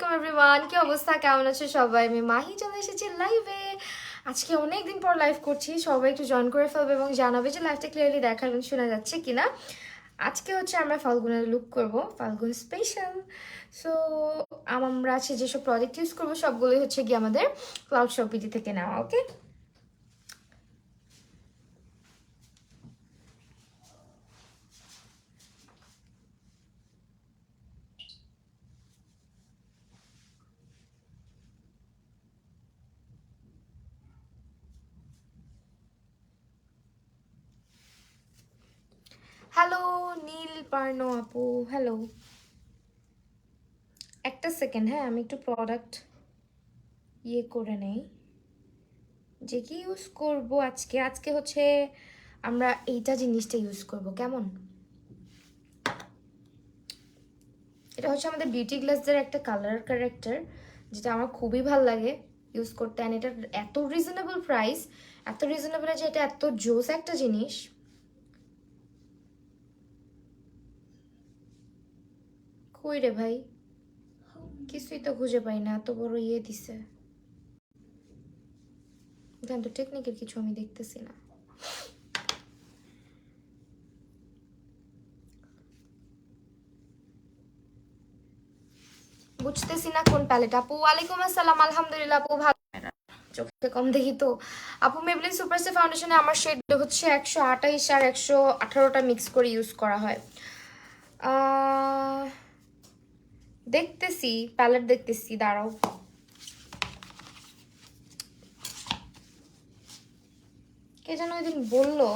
আলাইকুম এভরিওয়ান, কি অবস্থা, কেমন আছো সবাই? আমি মাহি চলে এসেছি লাইভে। আজকে অনেকদিন পর লাইভ করছি, সবাই একটু জয়েন করে ফেলবে এবং জানাবে যে লাইভটা ক্লিয়ারলি দেখা এবং শোনা যাচ্ছে কিনা। আজকে হচ্ছে আমরা ফাল্গুনের লুক করব, ফাল্গুন স্পেশাল। সো আমরা আছে যেসব প্রোডাক্ট ইউজ করবো সবগুলোই হচ্ছে কি আমাদের ক্লাউড শপিটি থেকে নেওয়া। ওকে, হ্যালো নীল পার্নো আপু, হ্যালো। একটা সেকেন্ড, হ্যাঁ আমি একটু প্রোডাক্ট করে নেই যে কি ইউজ করব আজকে। আজকে হচ্ছে আমরা এইটা জিনিসটা ইউজ করব, কেমন? এটা হচ্ছে আমাদের বিউটি গ্লাসের একটা কালার কারেক্টার, যেটা আমার খুবই ভালো লাগে ইউজ করতে। অ্যান্ড এটার এত রিজনেবল প্রাইস, এত রিজনেবল যে এটা এত জোস একটা জিনিস। কই রে ভাই, কিছুই তো খুঁজে পাই না, এত বড় দিছে। এখানে তো টেকনিকের কিছু আমি দেখতেছি না। বুঝতেছি না কোন প্যালেট। আপু ওয়ালাইকুম আসসালাম, আলহামদুলিল্লাহ আপু ভালো। চোখে কম দেখি তো। আপু মেবলিন সুপারস্টে ফাউন্ডেশনে আমার শেড হচ্ছে 128 আর 118টা মিক্স করে ইউজ করা হয়। দেখতেছি প্যালেট, দেখতেছি, দাঁড়াও। কে যেন ওই দিন বললো।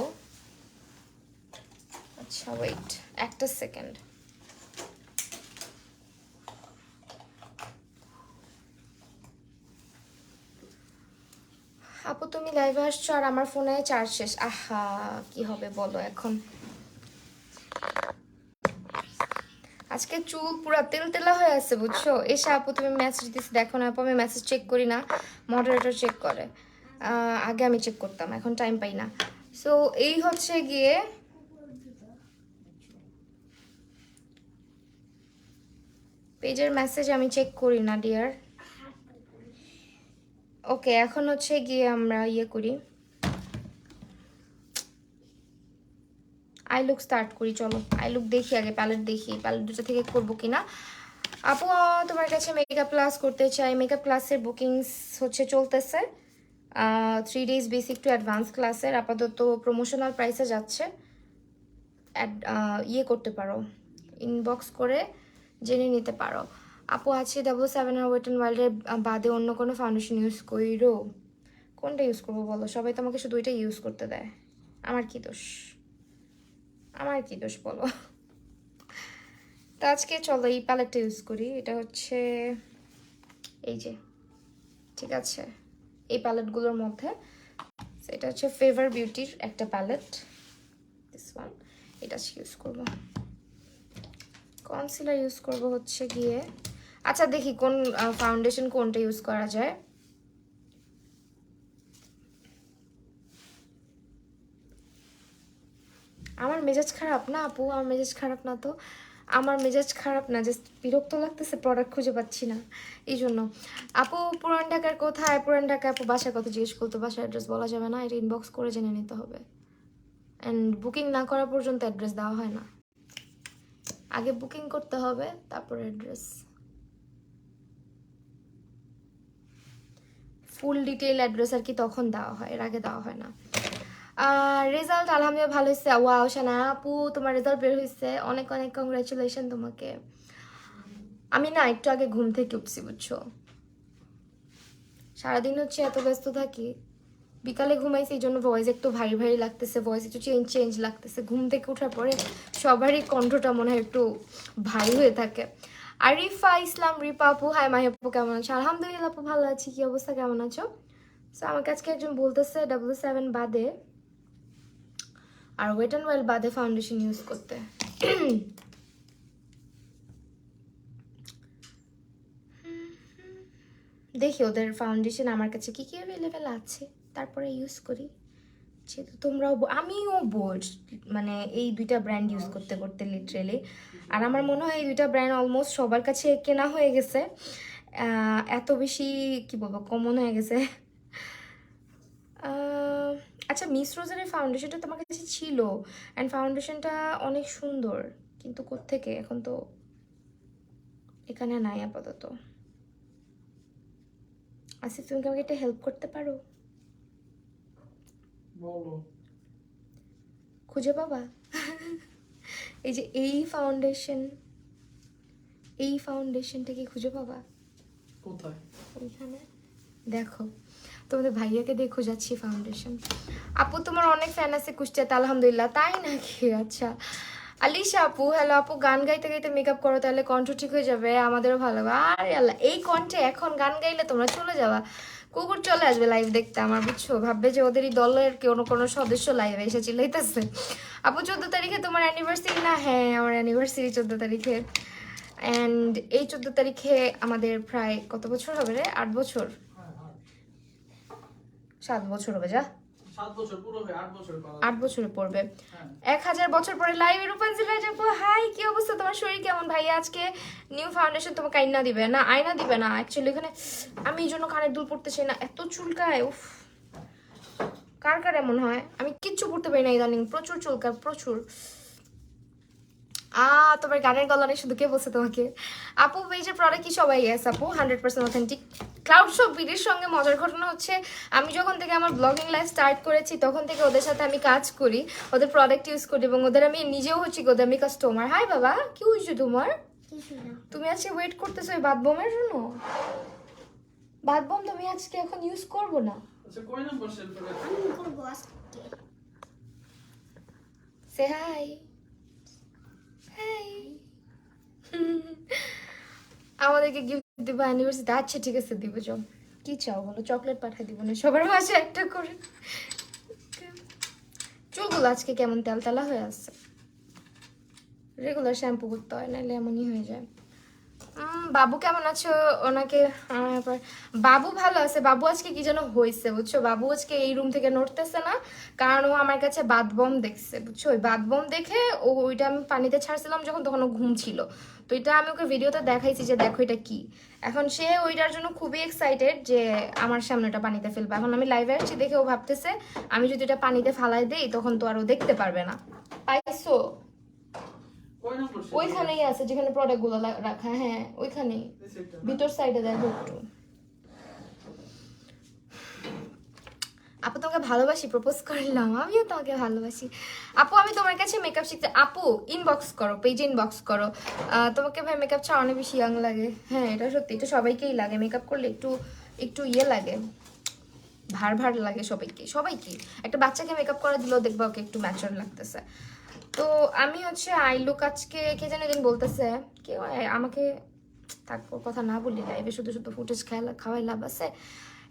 আচ্ছা ওয়েট একটা সেকেন্ড। আপু তুমি লাইভে আসছো আর আমার ফোনে চার্জ শেষ, আহা কি হবে বলো এখন। আজকে চুল পুরা তেল তেলা হয়ে আছে বুঝছো। এসে আপু তুমি মেসেজ দিচ্ছি, দেখো না আপু আমি মেসেজ চেক করি না, মডারেটর চেক করে। আগে আমি চেক করতাম, এখন টাইম পাই না। সো এই হচ্ছে গিয়ে পেজের মেসেজ আমি চেক করি না ডিয়ার। ওকে এখন হচ্ছে গিয়ে আমরা করি, আই লুক স্টার্ট করি। চলো আই লুক দেখি আগে, প্যালেট দেখি প্যালেট দুটো থেকে করবো কিনা। আপু তোমার কাছে মেকআপ ক্লাস করতে চাই। মেকআপ ক্লাসের বুকিংস হচ্ছে চলতেছে 3 days বেসিক টু অ্যাডভান্স ক্লাসের। আপাতত প্রমোশনাল প্রাইসে যাচ্ছে। করতে পারো, ইনবক্স করে জেনে নিতে পারো। আপু আছে 77 আর ওয়েট অ্যান্ড ওয়াইল্ডের বাদে অন্য কোনো ফাউন্ডেশন ইউজ করিরো? কোনটা ইউজ করবো বলো? সবাই তো আমাকে শুধু ওইটাই ইউজ করতে দেয়, আমার কি দোষ? আমার কি দোষ বলো? তো আজকে চলো এই প্যালেটটা ইউজ করি। এটা হচ্ছে এই যে, ঠিক আছে, এই প্যালেটগুলোর মধ্যে এটা হচ্ছে ফেভার বিউটির একটা প্যালেট, দিস ওয়ান। এটা ইউজ করবো। কনসিলার ইউজ করব হচ্ছে গিয়ে, আচ্ছা দেখি কোন ফাউন্ডেশন কোনটা ইউজ করা যায়। আমার মেজাজ খারাপ না আপু, আমার মেজাজ খারাপ না তো। আমার মেজাজ খারাপ না, জাস্ট বিরক্ত লাগতেছে, প্রোডাক্ট খুঁজে পাচ্ছি না এই জন্য। আপু পুরান ঢাকার কোথায়? পুরান ঢাকা আপু বাসার কথা জিজ্ঞেস করতো, বাসার অ্যাড্রেস বলা যাবে না, এটা ইনবক্স করে জেনে নিতে হবে। অ্যান্ড বুকিং না করা পর্যন্ত অ্যাড্রেস দেওয়া হয় না, আগে বুকিং করতে হবে তারপর অ্যাড্রেস। ফুল ডিটেইল অ্যাড্রেস আর কি তখন দেওয়া হয়, এর আগে দেওয়া হয় না। রেজাল্ট আলহামদুলিল্লাহ ভালো হয়েছে। ওয়াও শানা আপু তোমার রেজাল্ট বের হয়েছে, অনেক অনেক কংগ্রাচুলেশন তোমাকে। আমি না একটু আগে ঘুম থেকে উঠছি বুঝছো, সারাদিন হচ্ছে এত ব্যস্ত থাকি, বিকালে ঘুমাইছি এই জন্য ভয়েস একটু ভারী ভারী লাগতেছে, ভয়েস একটু চেঞ্জ চেঞ্জ লাগতেছে। ঘুম থেকে ওঠার পরে সবারই কণ্ঠটা মনে হয় একটু ভারী হয়ে থাকে। আরিফা ইসলাম রিপা আপু, হাই মাহি আপু কেমন আছো? আলহামদুলিল্লাহ আপু ভালো আছি, কি অবস্থা, কেমন আছো? সো আমাকে আজকে একজন বলতেছে 77 বাদে আর ওয়েট অ্যান্ড ওয়েল বাদে ফাউন্ডেশন ইউজ করতে। দেখি ওদের ফাউন্ডেশন আমার কাছে কি কি অ্যাভেলেবেল আছে, তারপরে ইউজ করি। যেহেতু তোমরাও আমিও বোর, মানে এই দুইটা ব্র্যান্ড ইউজ করতে করতে লিটারেলি। আর আমার মনে হয় এই দুইটা ব্র্যান্ড অলমোস্ট সবার কাছে কেনা হয়ে গেছে। এত বেশি কি বলবো কমন হয়ে গেছে। আচ্ছা, মিস রোজের এই ফাউন্ডেশনটা তোমার কাছে ছিল, অ্যান্ড ফাউন্ডেশনটা অনেক সুন্দর, কিন্তু কোত্থেকে এখন তো এখানে নাই আপাতত। আসিফ, তুমি কি আমাকে একটা হেল্প করতে পারো? বলো। খুঁজে পাবা? এই যে এই ফাউন্ডেশনটা কি খুঁজে পাবা? কোথায়? ওইখানে দেখো, তোমাদের ভাইয়াকে দিয়ে খোঁজাচ্ছি ফাউন্ডেশন। আপু তোমার অনেক ফ্যান আছে কুষ্টিয়াতে, আলহামদুলিল্লাহ। তাই নাকি? আচ্ছা। আলিশা আপু, হ্যালো আপু, গান গাইতে গাইতে মেকআপ করো, তাহলে কণ্ঠ ঠিক হয়ে যাবে, আমাদেরও ভালো হবে। আরে আল্লাহ, এই কণ্ঠে এখন গান গাইলে তোমরা চলে যাবা, কুকুর চলে আসবে লাইভ দেখতে আমার, বুঝছো? ভাববে যে ওদেরই দলের কোনো কোনো সদস্য লাইভে এসে চিল্লাইতেছে। আপু 14 তারিখে তোমার অ্যানিভার্সারি না? হ্যাঁ, আমার অ্যানিভার্সারি 14 তারিখে। অ্যান্ড এই 14 তারিখে আমাদের প্রায় কত বছর হবে রে? 8 বছর? 7 বছর হবে। যা 7 বছর পুরো হয়ে 8 বছর পার 8 বছরে পড়বে। হ্যাঁ। 1000 বছর পরে লাইভে রূপাঞ্জলি যাবো। হাই, কি অবস্থা? তোমার শরীর কেমন? ভাইয়া আজকে নিউ ফাউন্ডেশন তোমাকে আয়না দিবে না? আয়না দিবে না অ্যাকচুয়ালি, এখানে আমি এই জন্য কানের দুল পড়তে চাই না, এত চুলকায়। উফ, কার কার এমন হয়? আমি কিচ্ছু পড়তে পারি না ইদানিং, প্রচুর চুলকায়, প্রচুর। তোমার গানের গলা নেই শুধু, কে বলছে তোমাকে? আপু পেজের প্রোডাক্ট কি সবাই? এস আপু, 100% অথেন্টিক। ক্লাউড শপ বিডির সঙ্গে মজার ঘটনা হচ্ছে, আমি যখন থেকে আমার ব্লগিং লাইফ স্টার্ট করেছি তখন থেকে ওদের সাথে আমি কাজ করি, ওদের প্রোডাক্ট ইউজ করি, এবং ওদের আমি নিজেও হচ্ছি ওদের আমি কাস্টমার। হাই বাবা, কি হয়েছে তোমার? তুমি আজকে ওয়েট করতেছো এই বাথ বোমের জন্য? বাথ বোম তুমি আজকে এখন ইউজ করবো না। আচ্ছা, কয় নাম্বার শেলফে রাখছি? আমি করবো আজকে। সে হাই। হাই। আমাদেরকে গিফট দিব অ্যানিভার্সারিতে? আচ্ছা ঠিক আছে, দিব। চল, কি চাও বলো? চকলেট পাঠিয়ে দিব না? সবার মাঝে একটা করে। চুলগুলো আজকে কেমন তেলতেলা হয়ে আসছে, রেগুলার শ্যাম্পু করতে হয়, নাহলে এমনই হয়ে যায়। বাবু কেমন আছো? ওনাকে বাবু ভালো আছে। বাবু আজকে কি যেন হয়েছে বুঝছো, বাবু আজকে এই রুম থেকে নড়তেছে না, কারণ ও আমার কাছে বাথবম দেখছে, বুঝছো? ওই বাথবম দেখে ওইটা আমি পানিতে ছাড়ছিলাম যখন, তখন ও ঘুম ছিল, তো এটা আমি ওকে ভিডিওতে দেখাইছি যে দেখো এটা কি। এখন সে ওইটার জন্য খুবই এক্সাইটেড যে আমার সামনে ওটা পানিতে ফেলবে। এখন আমি লাইভে আসছি দেখে ও ভাবতেছে আমি যদি এটা পানিতে ফালাই দেই তখন তো আর ও দেখতে পারবে না। পাইছো? কয় নাম্বার শেলফে? ওইখানেই আছে যেখানে প্রোডাক্ট গুলো রাখা। হ্যাঁ, ওইখানেই, এই সেটটা। ভিতর সাইডে দেখো একটু। আপু তোমাকে ভালোবাসি, প্রপোজ করলাম। আমিও তোমাকে ভালোবাসি আপু। আমি তোমার কাছে মেকআপ শিখতে। আপু ইনবক্স করো, পেজে ইনবক্স করো। তোমাকে ভাই মেকআপ ছাড়া অনেক বেশি ইয়াং লাগে। হ্যাঁ, এটা সত্যি, এটা সবাইকেই লাগে, মেকআপ করলে একটু একটু ইয়ে লাগে, ভার ভার লাগে সবাইকে। সবাইকে একটা বাচ্চাকে মেকআপ করে দিলেও দেখবা ওকে একটু ম্যাচার লাগতেছে। তো আমি হচ্ছে আই লুক আজকে, কে যেন দিন বলতেছে কেউ আমাকে, তারপর কথা না বলি, লাইভে শুধু শুধু ফুটেজ খাওয়াই লাভ আছে।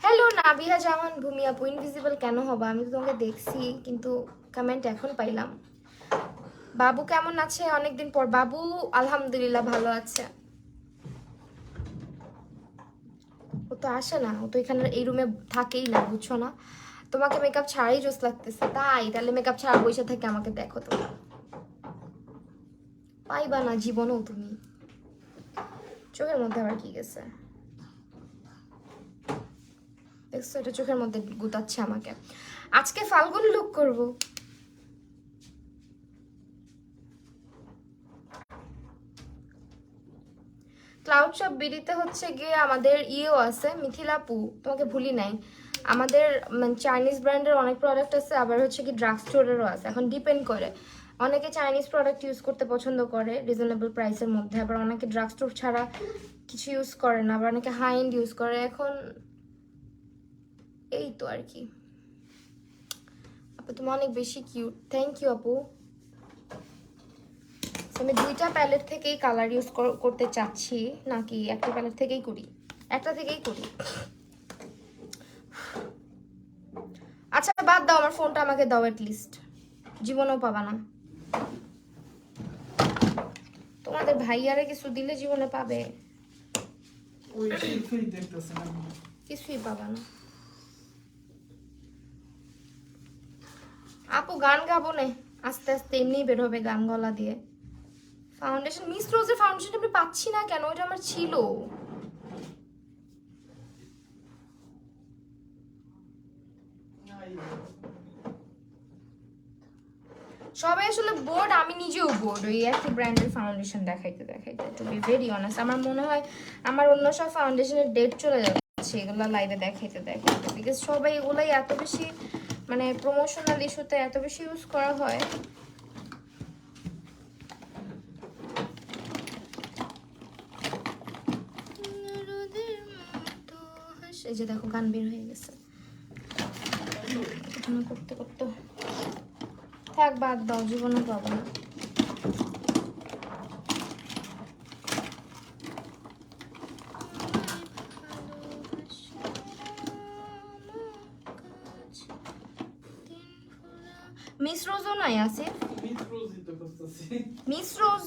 হ্যালো নাবিহা জামান ভূমি আপু, ইনভিজিবল কেন হবা? আমি তো তোমাকে দেখছি কিন্তু কমেন্ট এখন পাইলাম। বাবু কেমন আছে অনেকদিন পর? বাবু আলহামদুলিল্লাহ ভালো আছে। ও তো আসে না, ও তো এখানে এই রুমে থাকেই না, বুঝছো না? তোমাকে মেকআপ ছাড়াই জোস লাগতেছে তাই? তাহলে মেকআপ ছাড়া বসে থেকে আমাকে দেখো তোমরা, পাইবা না জীবনেও তুমি। চোখের মধ্যে আবার কি গেছে দেখছো? এটা চোখের মধ্যে গুতাচ্ছে আমাকে। আজকে ফাল্গুন লুক করব। ক্লাউড শপ বিডিতে হচ্ছে গিয়ে আমাদের ইয়েও আছে, মিথিলাপু, তোমাকে ভুলি নাই। আমাদের চাইনিজ ব্র্যান্ডের অনেক প্রোডাক্ট আছে, আবার হচ্ছে কি ড্রাগ স্টোরেরও আছে। এখন ডিপেন্ড করে, অনেকে চাইনিজ প্রোডাক্ট ইউজ করতে পছন্দ করে রিজনেবল প্রাইসের মধ্যে, আবার অনেকে ড্রাগ স্টোর ছাড়া কিছু ইউজ করে না, আবার অনেকে হাই এন্ড ইউজ করে। এখন এই তো আর কি। আপু তুমি অনেক বেশি কিউট, থ্যাংক ইউ আপু। আমি দুইটা প্যালেট থেকেই কালার ইউজ করতে চাচ্ছি, নাকি একটা প্যালেট থেকেই করি? একটা থেকেই করি। আচ্ছা বাদ দাও, আমার ফোনটা আমাকে দাও, লিস্ট জীবনেও পাবা না। তোমাদের ভাইয়ারে কিছু দিলে জীবনে পাবে? ওই শেলফেই দেখতেছেন আপনি। কিছুই পাবা না। আপু গান গাবো না, আস্তে আস্তে এমনিই বের হবে গান গলা দিয়ে। ফাউন্ডেশন, মিস রোজের ফাউন্ডেশন আমি পাচ্ছি না কেন? ওইটা আমার ছিল। সবাই আসলে বোর্ড, আমি নিজেও বোর্ড ওই একই ব্র্যান্ডের ফাউন্ডেশন দেখাইতে দেখাইতে, টু বি ভেরি অনেস্ট। আমার মনে হয় আমার অন্য সব ফাউন্ডেশনের ডেট চলে যাচ্ছে এগুলো লাইভে দেখাইতে দেখাইতে, বিকজ সবাই এগুলাই এত বেশি মানে প্রমোশনাল ইস্যুতে এত বেশি ইউজ করা হয়। এই যে দেখো গান বের হয়ে গেছে করতে করতে। থাক বাদ দাও, জীবনে পাবো না। মিস রোজও নাই আছে, মিস রোজ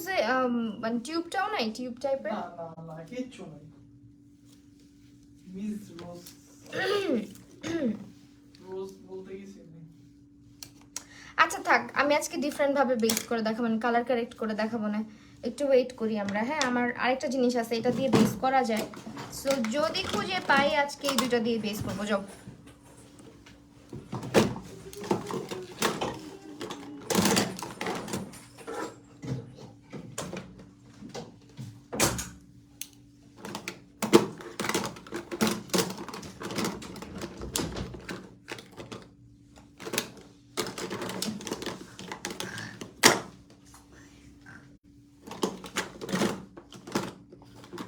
মানে টিউবটাও নাই, টিউব টাইপের। না কিচ্ছু নাই। মিস রোজ রোজ বলতে গেছি না। আচ্ছা থাক, আমি আজকে ডিফারেন্ট ভাবে বেস করে দেখাবো, মানে কালার কারেক্ট করে দেখাবো না, একটু ওয়েট করি আমরা। হ্যাঁ, আমার আরেকটা জিনিস আছে, এটা দিয়ে বেস করা যায়। সো যদি খুঁজে পাই আজকে এই দুটো দিয়ে বেস করবো। যাও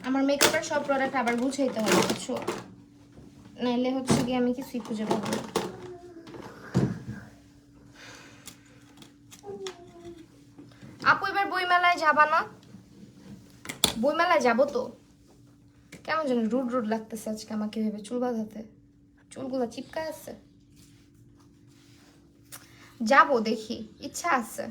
আমার মেকআপের সব প্রোডাক্ট আবার গুছাইতে হবে, বুঝছো? নাইলে হচ্ছে কি আমি কিছুই খুঁজে পাবো না। আপু এবার বইমেলায় যাবা না? বইমেলায় যাবো তো। কেমন যেন রুড রুড লাগতেছে আজকে আমাকে ভেবে, চুল বাঁধাতে চুলগুলো চিপকা আছে। যাবো, দেখি, ইচ্ছা আছে।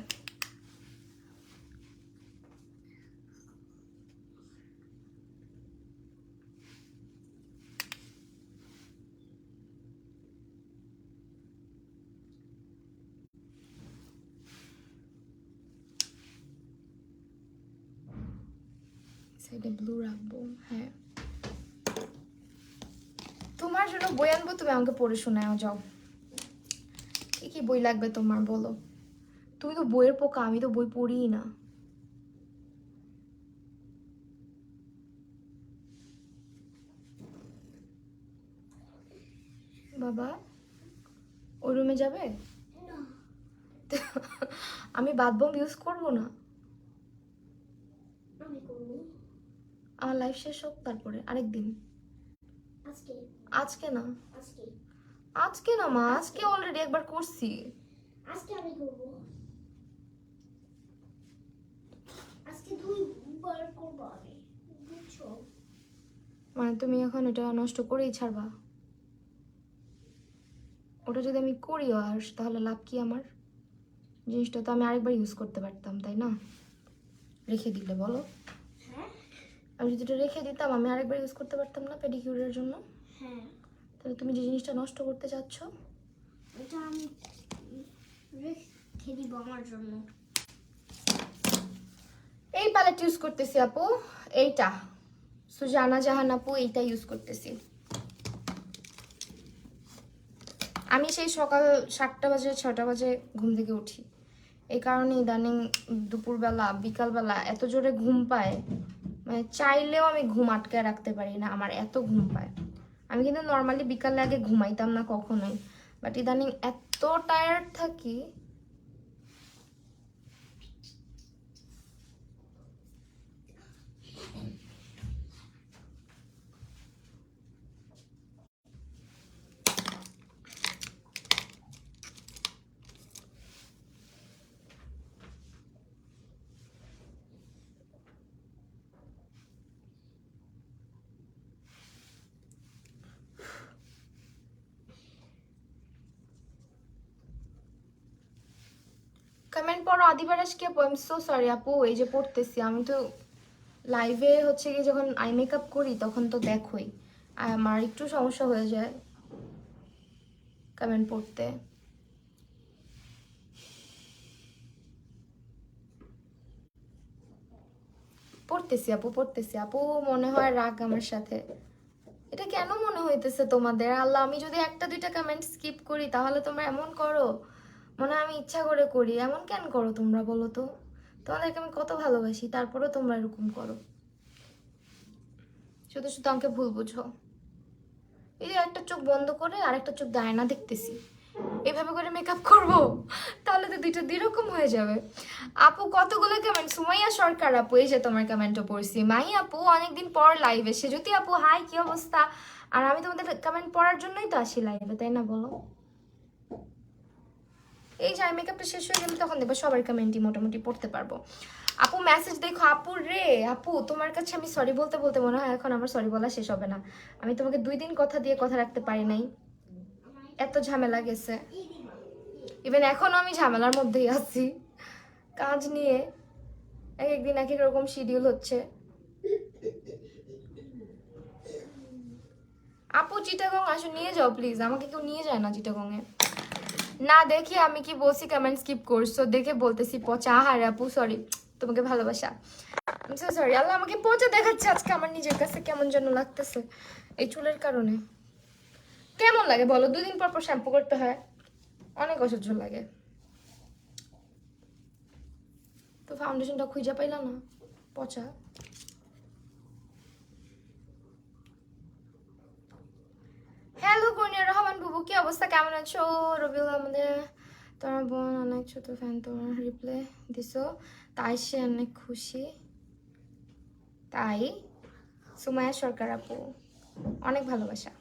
সাইডে ব্লু রাখবো। হ্যাঁ, তোমার জন্য বই আনবো, তুমি আমাকে পড়ে শোনাও। যাও, কি কি বই লাগবে তোমার বলো? তুমি তো বইয়ের পোকা, আমি তো বই পড়িই না। বাবা ওই রুমে যাবে? আমি বাথ বোম ইউজ করবো না, আমার লাইফ শেষ হোক তারপরে আরেকদিন। আজকে না, আজকে না মা, আজকে অলরেডি একবার করছি। আজকে আমি করব, আজকে 2বার করব আমি, বুঝছো? মানে তুমি এখন এটা নষ্ট করেই ছাড়বা? ওটা যদি আমি করিও আর তাহলে লাভ কি আমার? জিনিসটা তো আমি আরেকবার ইউজ করতে পারতাম, তাই না? রেখে দিলে বলো, হ্যাঁ আমি যদি এটা রেখে দিতাম আমি আরেকবার ইউজ করতে পারতাম না পেডিকিউরের জন্য? হ্যাঁ, তাহলে তুমি যে জিনিসটা নষ্ট করতে চাচ্ছ, এটা আমি রেখে দিব আমার জন্য। এই প্যালেট ইউজ করতেছি আপু, এইটা সুজানা জাহান আপু, এইটা ইউজ করতেছি। আমি সেই সকাল 7টা বাজে 6টা বাজে ঘুম থেকে উঠি, এই কারণে ইদানিং দুপুরবেলা বিকালবেলা এত জোরে ঘুম পায়, মানে চাইলেও আমি ঘুম আটকে রাখতে পারি না, আমার এত ঘুম পায়। আমি কিন্তু নর্মালি বিকালে আগে ঘুমাইতাম না কখনোই, বাট ইদানিং এত টায়ার্ড থাকি। কমেন্ট পড়ো আদিবারাস কি আপু? আই এম সো সরি আপু, এই যে পড়তেছি আমি তো লাইভে, হচ্ছে কি যখন আই মেকআপ করি তখন তো দেখোই, আর আমার একটু সমস্যা হয়ে যায় কমেন্ট পড়তে। পড়তেছি আপু, পড়তেছি আপু, মনে হয় রাগ আমার সাথে। এটা কেন মনে হইতেছে তোমাদের? আল্লাহ, আমি যদি একটা দুইটা কমেন্ট স্কিপ করি তাহলে তোমরা এমন করো, মনে হয় আমি ইচ্ছা করে করি। এমন কেন করো তোমরা বলো তো? তোমাদেরকে আমি কত ভালোবাসি, তারপরেও তোমরা এরকম করো। শুধু শুধু আমাকে ভুল বুঝো। এই যে একটা চোখ বন্ধ করে আরেকটা চোখ দিয়ে আয়না দেখতেছি, এভাবে করে মেকআপ করব, তাহলে তো দুইটা দুই রকম হয়ে যাবে। আপু কতগুলো কমেন্ট, সুমাইয়া সরকার আপু, এই যে তোমার কমেন্টও পড়ছি। মাহি আপু অনেকদিন পর লাইভে, সে জ্যোতি আপু হাই, কি অবস্থা? আর আমি তোমাদের কমেন্ট পড়ার জন্যই তো আসি লাইভে, তাই না বলো? এই যে মেকআপটা শেষ হয়ে গেলে তখন দেখবো সবার কমেন্টই মোটামুটি পড়তে পারবো। আপু মেসেজ দেখো। আপু রে, আপু তোমার কাছে আমি সরি বলতে বলতে মনে হয় এখন আমার সরি বলা শেষ হবে না। আমি তোমাকে 2 দিন কথা দিয়ে কথা রাখতে পারি নাই, এত ঝামেলা গেছে। ইভেন এখনো আমি ঝামেলার মধ্যেই আছি কাজ নিয়ে, এক একদিন এক এক রকম শিডিউল হচ্ছে। আপু চিটাগং আসো, নিয়ে যাও প্লিজ, আমাকে কেউ নিয়ে যায় না চিটাগং এ। না দেখি আমি কি বলছি কমেন্ট স্কিপ করছো দেখে বলতেছি পচা। আহারে আপু সরি, তোমাকে ভালোবাসা। আমি সো সরি। আল্লাহ, আমাকে পচা দেখাচ্ছে আজকে, আমার নিজের কাছে কেমন যেন লাগতেছে এই চুলের কারণে। কেমন লাগে বলো? 2 দিন পর পর শ্যাম্পু করতে হয়, অনেক অসহ্য লাগে। তো ফাউন্ডেশনটা খুঁজে পাইলাম না, পচা। হ্যালো কনিয়া রহমান বুবু, কি অবস্থা, কেমন আছো? রবিউল আমাদের তোমার বোন অনেক ছোট ফ্যান, তোমার রিপ্লাই দিছো তাই সে অনেক খুশি। তাই সুমাইয়া সরকার আপু, অনেক ভালোবাসা।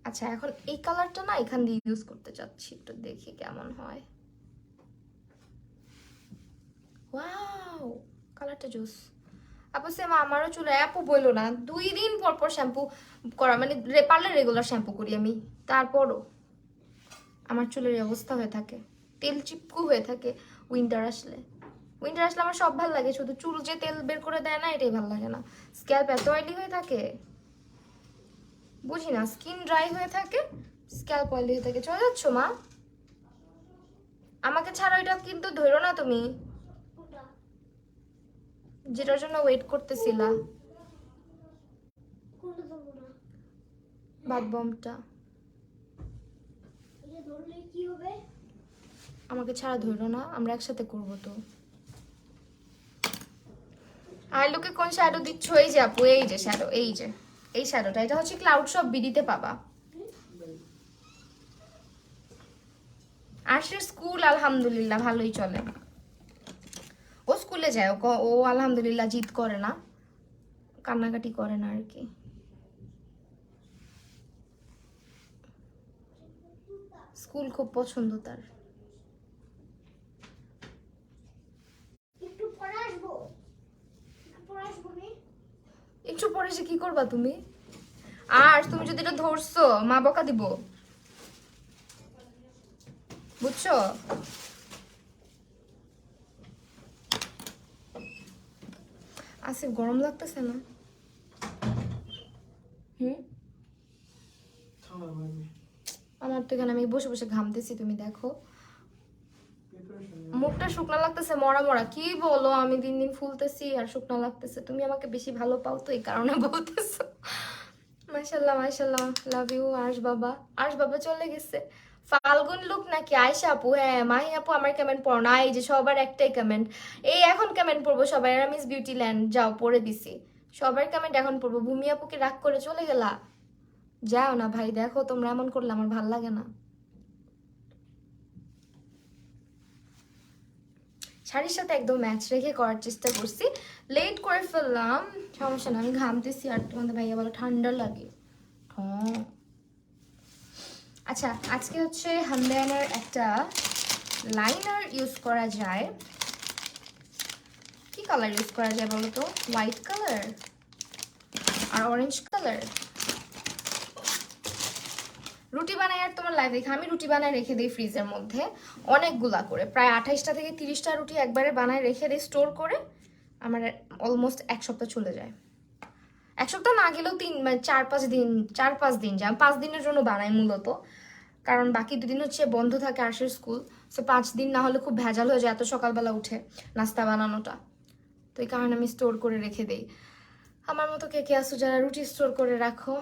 আচ্ছা এখন এই কালারটা না এখান দিয়ে ইউজ করতে চাচ্ছি, একটু দেখি কেমন হয়। ওয়াও, কালারটা জোস। আপু সেম আমারও চুলে, আপু বললো না 2 দিন পর পর শ্যাম্পু করা, মানে পারলে রেগুলার শ্যাম্পু করি আমি, তারপরও আমার চুলের এই অবস্থা হয়ে থাকে, তেল চিপকু হয়ে থাকে। উইন্টার আসলে আমার সব ভালো লাগে, শুধু চুল যে তেল বের করে দেয় না এটাই ভালো লাগে না। স্ক্যাল্প এত অয়েলি হয়ে থাকে, বুঝি না, স্কিন ড্রাই হয়ে থাকে, স্ক্যাল্প অয়েলি হয়ে থাকে। চলে যাচ্ছ মা? আমাকে ছাড়া এটা কিন্তু ধরো না তুমি, যেটার জন্য ওয়েট করতেছিলা। কোনটা ধরবো না? বাদ বমটা এটা ধরলে কি হবে? আমাকে ছাড়া ধরো না, আমরা একসাথে করবো তো। আর লোকে কোন শ্যাডো দিচ্ছ? এই যে আপু, এই যে শ্যাডো, এই শ্যাডোটা, এটা হচ্ছে ক্লাউড শপ বিডিতে পাবা। আরশের স্কুল আলহামদুলিল্লাহ ভালোই চলে, ও স্কুলে যায়, ও আলহামদুলিল্লাহ জিদ করে না, কান্নাকাটি করে না আর কি। স্কুল খুব পছন্দ তার। একটু পরে আসবো, একটু পরে আসবো রে। একটু পরে এসে কি করবা তুমি? আর তুমি যদি এটা ধরছো মা বকা দিব, বুঝছো? আসিফ গরম লাগতেছে না? ঠান্ডা লাগবে। আমার তো এখানে আমি বসে বসে ঘামতেছি, তুমি দেখো Preparation মুখটা শুকনো লাগতেছে, মরা মরা। কি বলো, আমি দিন দিন ফুলতেছি আর শুকনো লাগতেছে। তুমি আমাকে বেশি ভালো পাও তো এই কারণে বলতেছো। মাশাল্লাহ মাশাল্লাহ, লাভ ইউ। আর্শ বাবা চলে গেছে। ফাল্গুন লুক নাকি আয়শা আপু? হ্যাঁ মাহি আপু আমার কমেন্ট পড়ো না, এই যে সবার একটাই কমেন্ট, এই এখন কমেন্ট পড়বো সবাই। মিস বিউটি ল্যান্ড যাও, পড়ে দিছি সবার কমেন্ট এখন পড়বো। ভূমি আপুকে রাগ করে চলে গেলা, যাও না ভাই, দেখো তোমরা এমন করলে আমার ভাল লাগে না। শাড়ির সাথে একদম ম্যাচ রেখে করার চেষ্টা করছি, লেট করে ফেললাম, সমস্যা না। আমি ঘামতেছি আর তোমাদের ভাইয়া বলো ঠান্ডা লাগে। হ্যাঁ আচ্ছা, আজকে হচ্ছে হামদায়ানার একটা লাইনার ইউজ করা যায়। কি কালার ইউজ করা যায় বলো তো? হোয়াইট কালার আর অরেঞ্জ কালার। রুটি বানাই আর তোমার লাইভ দেখে আমি রুটি বানায় রেখে দিই ফ্রিজের মধ্যে অনেকগুলা করে, প্রায় 28টা থেকে 30টা রুটি একবারে বানায় রেখে দিই স্টোর করে। আমার অলমোস্ট 1 সপ্তাহ চলে যায়। 1 সপ্তাহ না গেলেও 4-5 দিন, 4-5 দিন যায়। 5 দিনের জন্য বানাই মূলত, কারণ বাকি 2 দিন হচ্ছে বন্ধ থাকে আর্শের স্কুল। সো 5 দিন না হলে খুব ভেজাল হয়ে যায় এত সকালবেলা উঠে নাস্তা বানানোটা, তো এই কারণে আমি স্টোর করে রেখে দিই। আমার মতো কে কে আছো যারা রুটি স্টোর করে রাখো?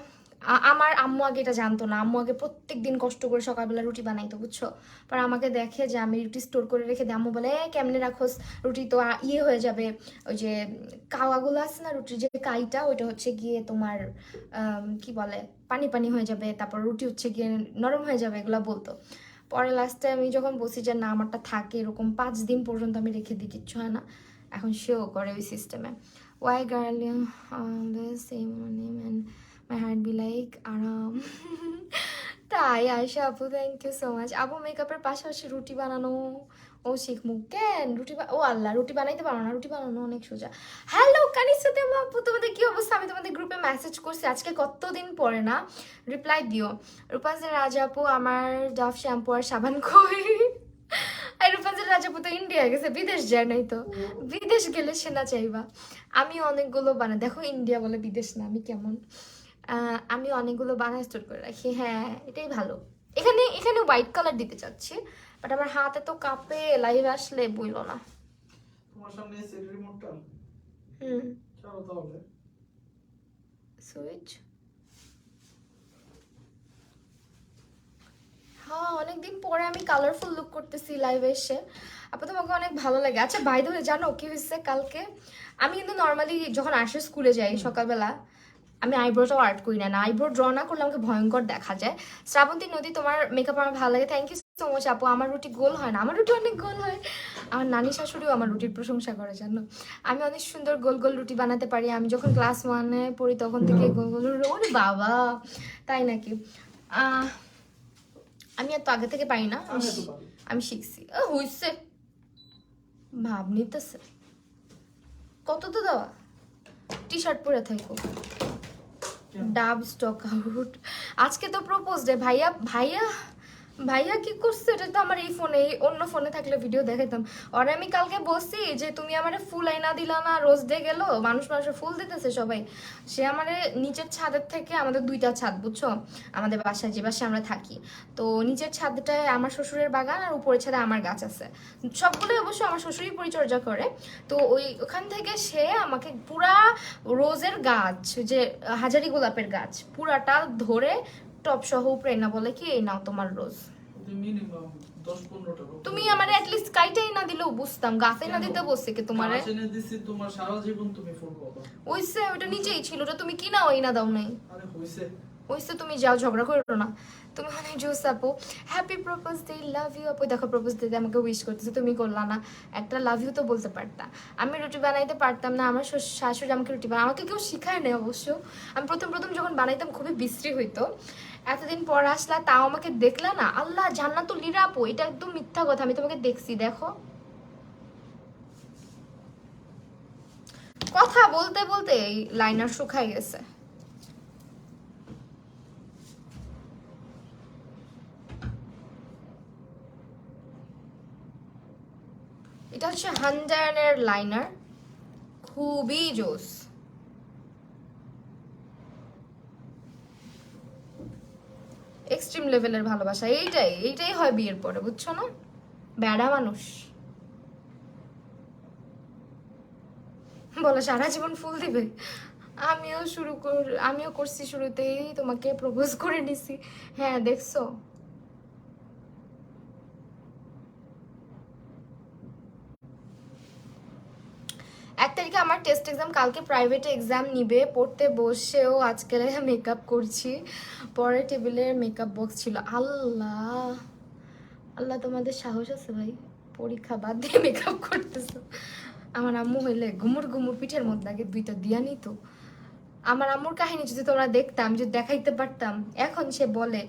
আমার আম্মু আগে এটা জানতো না। আম্মু আগে প্রত্যেক দিন কষ্ট করে সকালবেলা রুটি বানাইতো, বুঝছো? পর আমাকে দেখে যে আমি রুটি স্টোর করে রেখে দিই, আম্মু বলে কেমনে রাখোস, রুটি তো ইয়ে হয়ে যাবে। ওই যে কাওয়াগুলো আছে না রুটির যে কাইটা, ওইটা হচ্ছে গিয়ে তোমার কি বলে, পানি পানি হয়ে যাবে, তারপর রুটি হচ্ছে গিয়ে নরম হয়ে যাবে, এগুলো বলতো। পরে লাস্টে আমি যখন বলছি যে না আমারটা থাকে, এরকম 5 দিন পর্যন্ত আমি রেখে দিই, কিচ্ছু হয় না। এখন সেও করে ওই সিস্টেমে। Why girl you always say my name and my heart be like আরাম। তাই আয়শা আপু, থ্যাংক ইউ সো মাচ। আপু মেকআপের পাশাপাশি রুটি বানানো ও শিখমু কেন? ও আল্লাহ, রুটি বানাইতে পারো না? রুটি বানানো অনেক সোজা। হ্যালো কানিসুতে আপু, তোমাদের কি অবস্থা? আমি তোমাদের গ্রুপে মেসেজ করছি আজকে কতদিন পরে না, রিপ্লাই দিও। রূপাঞ্জলি রাজা আপু, আমার ডাভ শ্যাম্পু আর সাবান কই? আর রূপাঞ্জলি রাজা আপু তো ইন্ডিয়া গেছে, বিদেশ যায় নাই তো। বিদেশ গেলে সেনা চাইবা। আমি অনেকগুলো বানাই, দেখো ইন্ডিয়া বলে বিদেশ না, আমি কেমন। আমি অনেকগুলো বানাই স্টোর করে রাখি। হ্যাঁ এটাই ভালো। এখানে এখানে হোয়াইট কালার দিতে চাচ্ছি, বাট আমার হাতে তো কাঁপে, লাইভ আসলে বইলো না। তোমার সামনে সেট রিমোটটা হুম, চালাও তাহলে। সুইচ। হ্যাঁ অনেকদিন পরে আমি কালারফুল লুক করতেছি লাইভে এসে। আপু তোমাকে অনেক ভালো লাগে। আচ্ছা বাই দ্য ওয়ে, জানো কি হয়েছে কালকে? আমি কিন্তু নর্মালি যখন আসে স্কুলে যাই সকালবেলা, আমি আইব্রোটাও আর্ট করি না, আইব্রো ড্র না করলে আমাকে ভয়ঙ্কর দেখা যায়। শ্রাবন্তী নদী, তোমার মেকআপ আমার ভালো লাগে, থ্যাংক ইউ সো মাচ আপু। আমার রুটি গোল হয় না, আমার রুটি অনেক গোল হয়। আমার নানি শাশুড়িও আমার রুটির প্রশংসা করে, জানো। আমি অনেক সুন্দর গোল গোল রুটি বানাতে পারি। আমি যখন ক্লাস 1-এ পড়ি তখন থেকে গোল গোল ওরে বাবা, তাই নাকি? আমি এত আগে থেকে পারি না, আমি শিখছি। হইছে, ভাব নিতেছে। কত তো দেওয়া, টি শার্ট পরে থাকো। ডাব স্টক আউট। আজকে তো প্রপোজ ডে। ভাইয়া ভাইয়া ভাইয়া কি করছে? এটা তো আমার এই ফোনে, অন্য ফোনে থাকলে ভিডিও দেখাইতাম। আর আমি কালকে বলছি যে তুমি আমারে ফুল আইনা দিলা না, রোজ ডে গেল, মানুষের ফুল দিতেছে সবাই। সে আমারে নিচের ছাদের থেকে, আমাদের 2টা ছাদ বুঝছো আমাদের বাসায়, যে বাসায় আমরা থাকি, তো নিচের ছাদটায় আমার শ্বশুরের বাগান আর উপরের ছাদে আমার গাছ আছে। সবগুলোই অবশ্য আমার শ্বশুরই পরিচর্যা করে। তো ওখান থেকে সে আমাকে পুরা রোজের গাছ, যে হাজারি গোলাপের গাছ, পুরাটা ধরে টপ সহ উপরে না বলে কি এই নাও তোমার রোজ। মিনিমাম 10-15 টাকা। তুমি আমারে অ্যাটলিস্ট কাইটাই না দিলেও বুঝতাম, গাছে না দিতে বলছে কি তোমারে? গাছ এনে দিছি, তোমার সারা জীবন তুমি ফুল পাবা। ওইসে ওটা নিচেই ছিল, ওটা তুমি কিনা ওই না দাও নাই। আরে হইছে। ওইসে তুমি যাও, ঝগড়া করো না। তুমি অনেক জোস আপু। Happy propose day, love you আপু। দেখো প্রপোজ ডে আমাকে উইশ করতেছে, তুমি করলা না। একটা লাভ ইউ তো বলতে পারতা। আমি রুটি বানাইতে পারতাম না, আমার শাশুড়ি আমাকে রুটি বানাই, আমাকে কেউ শিখায় নাই অবশ্য। আমি প্রথম প্রথম যখন বানাইতাম খুবই বিশ্রী হইতো। এতদিন পর আসলা, তাও আমাকে দেখলা না। আল্লাহ, জান্নাতুল লিরা আপু, এটা একদম মিথ্যা কথা, আমি তোমাকে দেখছি, দেখো। কথা বলতে বলতে এই লাইনার শুকাই গেছে। এটা হচ্ছে হান্ডানের লাইনার, খুবই জোস। এক্সট্রিম লেভেলের ভালোবাসা, এইটাই হয় বিয়ের পরে, বুঝছো না? বেড়া মানুষ বলে সারা জীবন ফুল দিবে। আমিও করছি শুরুতেই, তোমাকে প্রপোজ করে নিছি। হ্যাঁ দেখছো। 1 তারিখে আমার টেস্ট এক্সাম, কালকে প্রাইভেটে এক্সাম নিবে। পড়তে বসেও আজকে মেকআপ করছি, পরে টেবিলের মেকআপ বক্স ছিল। আল্লাহ আল্লাহ, তোমাদের সাহস আছে ভাই, পরীক্ষা বাদ দিয়ে মেকআপ করতেছো। আমার আম্মু হইলে ঘুমুর ঘুমুর পিঠের মধ্যে আগে 2টা দিয়া নিত। আমার আম্মুর কাহিনী যদি তোমরা দেখতাম, যদি দেখাইতে পারতাম। এখন সে বলে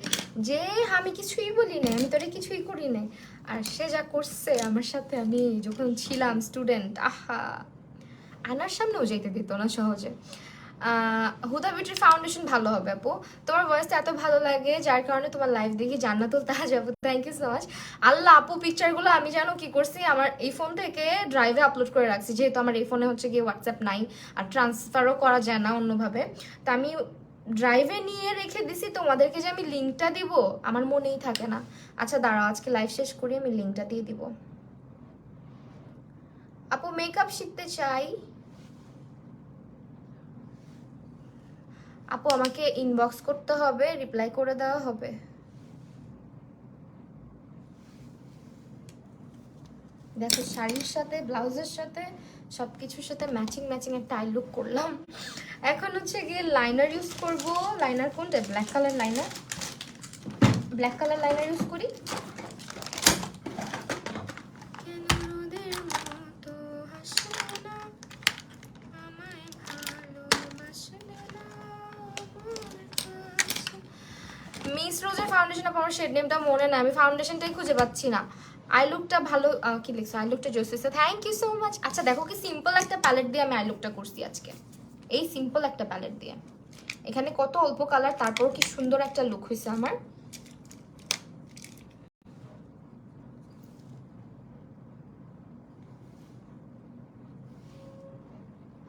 যে আমি কিছুই বলি না, আমি তোরে কিছুই করি না। আর সে যা করছে আমার সাথে, আমি যখন ছিলাম স্টুডেন্ট, আহা, আয়নার সামনেও যেতে দিত না সহজে। হুদা বিউটির ফাউন্ডেশন ভালো হবে আপু, তোমার ভয়েসটা এত ভালো লাগে যার কারণে তোমার লাইভ দেখি। জান্নাতুল তাজ আপু, থ্যাংক ইউ সো মাচ। আল্লাহ আপু, পিকচারগুলো আমি জানো কি করছি, আমার এই ফোন থেকে ড্রাইভে আপলোড করে রাখছি, যেহেতু আমার এই ফোনে হচ্ছে গিয়ে হোয়াটসঅ্যাপ নাই আর ট্রান্সফারও করা যায় না অন্যভাবে। তো আমি ড্রাইভে নিয়ে রেখে দিছি। তোমাদেরকে যে আমি লিঙ্কটা দিব আমার মনেই থাকে না। আচ্ছা দাঁড়াও, আজকে লাইভ শেষ করি, আমি লিঙ্কটা দিয়ে দিব। আপু মেকআপ শিখতে চাই, আপু আমাকে ইনবক্স করতে হবে, রিপ্লাই করে দেওয়া হবে। দেখো শাড়ির সাথে ব্লাউজের সাথে সবকিছুর সাথে ম্যাচিং ম্যাচিং একটা আই লুক করলাম। এখন হচ্ছে গিয়ে লাইনার ইউজ করব। লাইনার কোনটা? Black colour liner. Black colour liner use করি। মিস রোজের ফাউন্ডেশন আমার শেড নেমটা মনে না, আমি ফাউন্ডেশনটাই খুঁজে পাচ্ছি না। আই লুকটা ভালো কি লিখছো? আই লুকটা জোসেস, থ্যাংক ইউ সো মাচ। আচ্ছা দেখো কি সিম্পল একটা প্যালেট দিয়ে আমি আই লুকটা করছি আজকে। এই সিম্পল একটা প্যালেট দিয়ে, এখানে কত অল্প কালার, তারপরও কি সুন্দর একটা লুক হয়েছে আমার।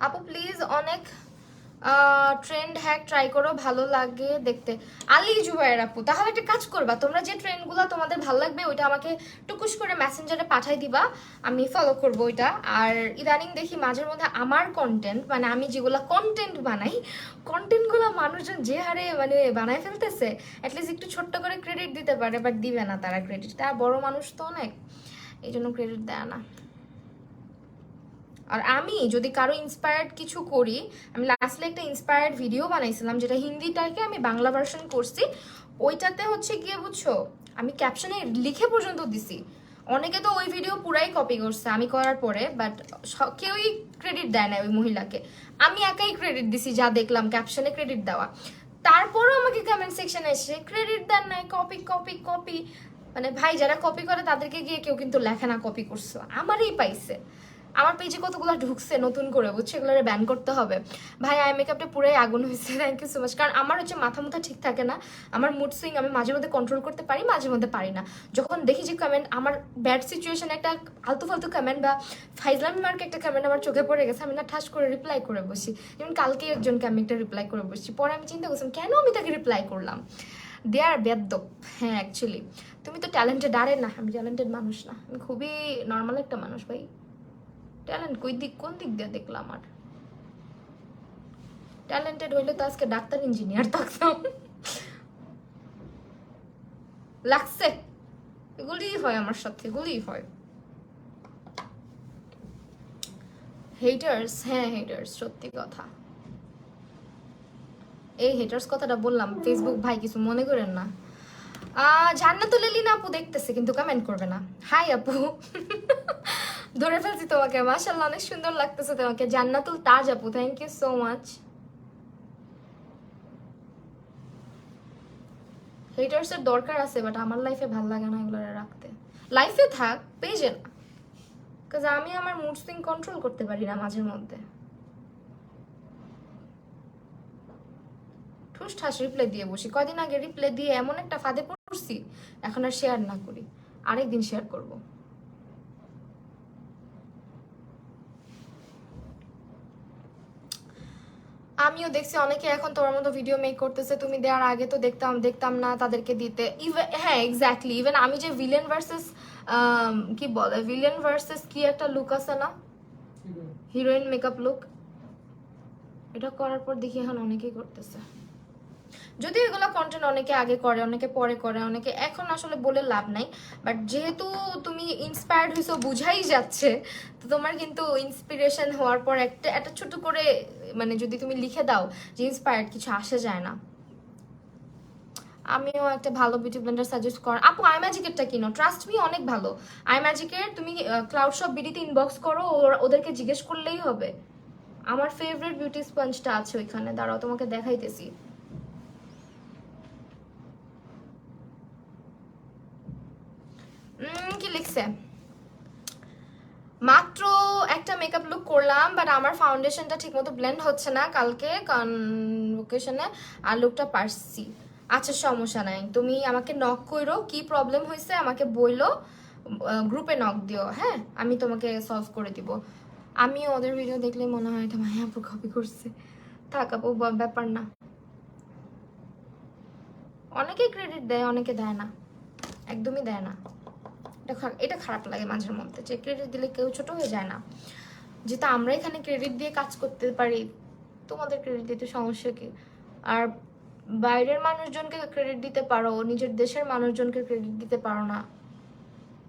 আপু প্লিজ অনেক ট্রেন্ড হ্যাক ট্রাই করো, ভালো লাগে দেখতে। আলি জুবাইর আপু, তাহলে একটা কাজ করবা, তোমরা যে ট্রেন্ডগুলো তোমাদের ভালো লাগবে ওইটা আমাকে টুকুস করে মেসেঞ্জারে পাঠাই দিবা, আমি ফলো করবো ওইটা। আর ইদানিং দেখি মাঝের মধ্যে আমার কন্টেন্ট, মানে আমি যেগুলো কন্টেন্ট বানাই, কন্টেন্টগুলো মানুষজন যে হারে মানে বানায় ফেলতেছে, অ্যাটলিস্ট একটু ছোট্ট করে ক্রেডিট দিতে পারে, বাট দিবে না তারা ক্রেডিট। তারা বড় মানুষ তো অনেক, এই জন্য ক্রেডিট দেয় না। আর আমি যদি কারো ইন্সপায়ার্ড কিছু করি, আমি লাস্টলি একটা ইন্সপায়ার্ড ভিডিও বানাইছিলাম যেটা হিন্দিটাকে আমি বাংলা ভার্সন করছি, ওইটাতে হচ্ছে গিয়ে বুঝছো আমি ক্যাপশনে লিখে পর্যন্ত দিছি। অনেকে তো ওই ভিডিও পুরাই কপি করছে আমি করার পরে, বাট কেউই ক্রেডিট দেয় না ওই মহিলাকে। আমি একাই ক্রেডিট দিছি, যা দেখলাম ক্যাপশনে ক্রেডিট দেওয়া। তারপরও আমাকে কমেন্ট সেকশনে এসে ক্রেডিট দেন নাই, কপি কপি কপি। মানে ভাই যারা কপি করে তাদেরকে গিয়ে কেউ কিন্তু লেখে না কপি করছো, আমারই পাইছে। আমার পেজে কতগুলো ঢুকছে নতুন করে, বুঝছো, এগুলো ব্যান করতে হবে। ভাই আই মেকআপটা পুরাই আগুন হয়েছে, থ্যাংক ইউ সো মাচ। কারণ আমার হচ্ছে মাথা মুথা ঠিক থাকে না, আমার মুড সুইং আমি মাঝে মধ্যে কন্ট্রোল করতে পারি, মাঝে মধ্যে পারি না। যখন দেখি যে কমেন্ট আমার ব্যাড সিচুয়েশনে একটা আলতু ফালতু কমেন্ট বা ফাইজলামি মার্কে একটা কমেন্ট আমার চোখে পড়ে গেছে, আমি না ঠাস করে রিপ্লাই করে বসি। যেমন কালকে একজনকে আমি একটা রিপ্লাই করে বসছি, পরে আমি চিন্তা করছিলাম কেন আমি তাকে রিপ্লাই করলাম। দে আর বেদ্য। হ্যাঁ অ্যাকচুয়ালি তুমি তো ট্যালেন্টেড, আরে না আমি ট্যালেন্টেড মানুষ না, আমি খুবই নর্মাল একটা মানুষ ভাই। ট্যালেন্ট কোন দিক দিয়ে দেখলাম? আর ট্যালেন্টেড হইলে তো আজকে ডাক্তার ইঞ্জিনিয়ার থাকতাম। লাগছে, এগুলি হয় আমার সাথে, এগুলি হয়। হেটার্স, হ্যাঁ হেটার্স, সত্যি কথা। এই হেটার্স কথাটা বললাম, ফেসবুক ভাই কিছু মনে করেন না। জান্নাতুল এলিনা আপু দেখতেছে কিন্তু কমেন্ট করবে না। হাই আপু, ধরে ফেলছি তোমাকে, মাশাআল্লাহ অনেক সুন্দর লাগতেছে তোমাকে। জান্নাতুল তাজ আপু, থ্যাংক ইউ সো মাচ। হেটার্সের দরকার আছে, বাট আমার লাইফে ভাল লাগে না এগুলো রাখতে। লাইফে থাক, পেজে না, কাজ আমি আমার মুড সুইং কন্ট্রোল করতে পারি না মাঝে মধ্যে। ঠুস ঠাস রিপ্লাই দিয়ে বসি, কদিন আগে রিপ্লাই দিয়ে এমন একটা ফাঁদে পড়ছি, এখন আর শেয়ার না করি, আরেকদিন শেয়ার করব। আমিও দেখছি অনেকে এখন তোমার মতো ভিডিও মেক করতেছে, তুমি দেওয়ার আগে তো দেখতাম না তাদেরকে দিতে। হ্যাঁ এক্স্যাক্টলি, ইভেন আমি যে ভিলেন ভার্সেস কি বলে, ভিলেন ভার্সেস কি একটা লুক আছে না, হিরোইন মেকআপ লুক, এটা করার পর দেখি এখন অনেকেই করতেছে। যদি এগুলো কন্টেন্ট অনেকে আগে করে, অনেকে পরে করে, অনেকে এখন আসলে বলে লাভ নাই। বাট যেহেতু তুমি ইন্সপায়ার্ড হয়েছো বুঝাই যাচ্ছে, তো তোমার কিন্তু ইন্সপিরেশন হওয়ার পর একটা ছোট করে মানে যদি তুমি লিখে দাও যে ইন্সপায়ার্ড, কিছু আসে যায় না। আমিও একটা ভালো বিউটি ব্লেন্ডার সাজেস্ট কর আপু, আই ম্যাজিকেরটা কিনো, ট্রাস্ট মি অনেক ভালো। আই ম্যাজিকের তুমি ক্লাউড শপ বিডিতে ইনবক্স করো, ওদেরকে জিজ্ঞেস করলেই হবে। আমার ফেভারিট বিউটি স্পঞ্জটা আছে ওইখানে, দাঁড়াও তোমাকে দেখাইতেছি। কি লিখছে, মাত্র একটা মেকআপ লুক করলাম, বাট আমার ফাউন্ডেশনটা ঠিক মতো ব্লেন্ড হচ্ছে না কালকে কনভোকেশনে, আর লুকটা পারছি। আচ্ছা সমস্যা নাই, তুমি আমাকে নক করো, কি প্রবলেম হয়েছে আমাকে বইলো, গ্রুপে নক দিও, হ্যাঁ আমি তোমাকে সলভ করে দিব। আমিও ওদের ভিডিও দেখলে মনে হয় এটা মায়া আপু কপি করছে, থাক আপু ব্যাপার না। অনেকে ক্রেডিট দেয়, অনেকে দেয় না, একদমই দেয় না। এটা খারাপ লাগে মাঝের মধ্যে, যে ক্রেডিট দিলে কেউ ছোট হয়ে যায় না। যেটা আমরা এখানে ক্রেডিট দিয়ে কাজ করতে পারি, তোমাদের ক্রেডিট দিতে সমস্যা কি? আর বাইরের মানুষজনকে ক্রেডিট দিতে পারো, নিজের দেশের মানুষজনকে ক্রেডিট দিতে পারো না,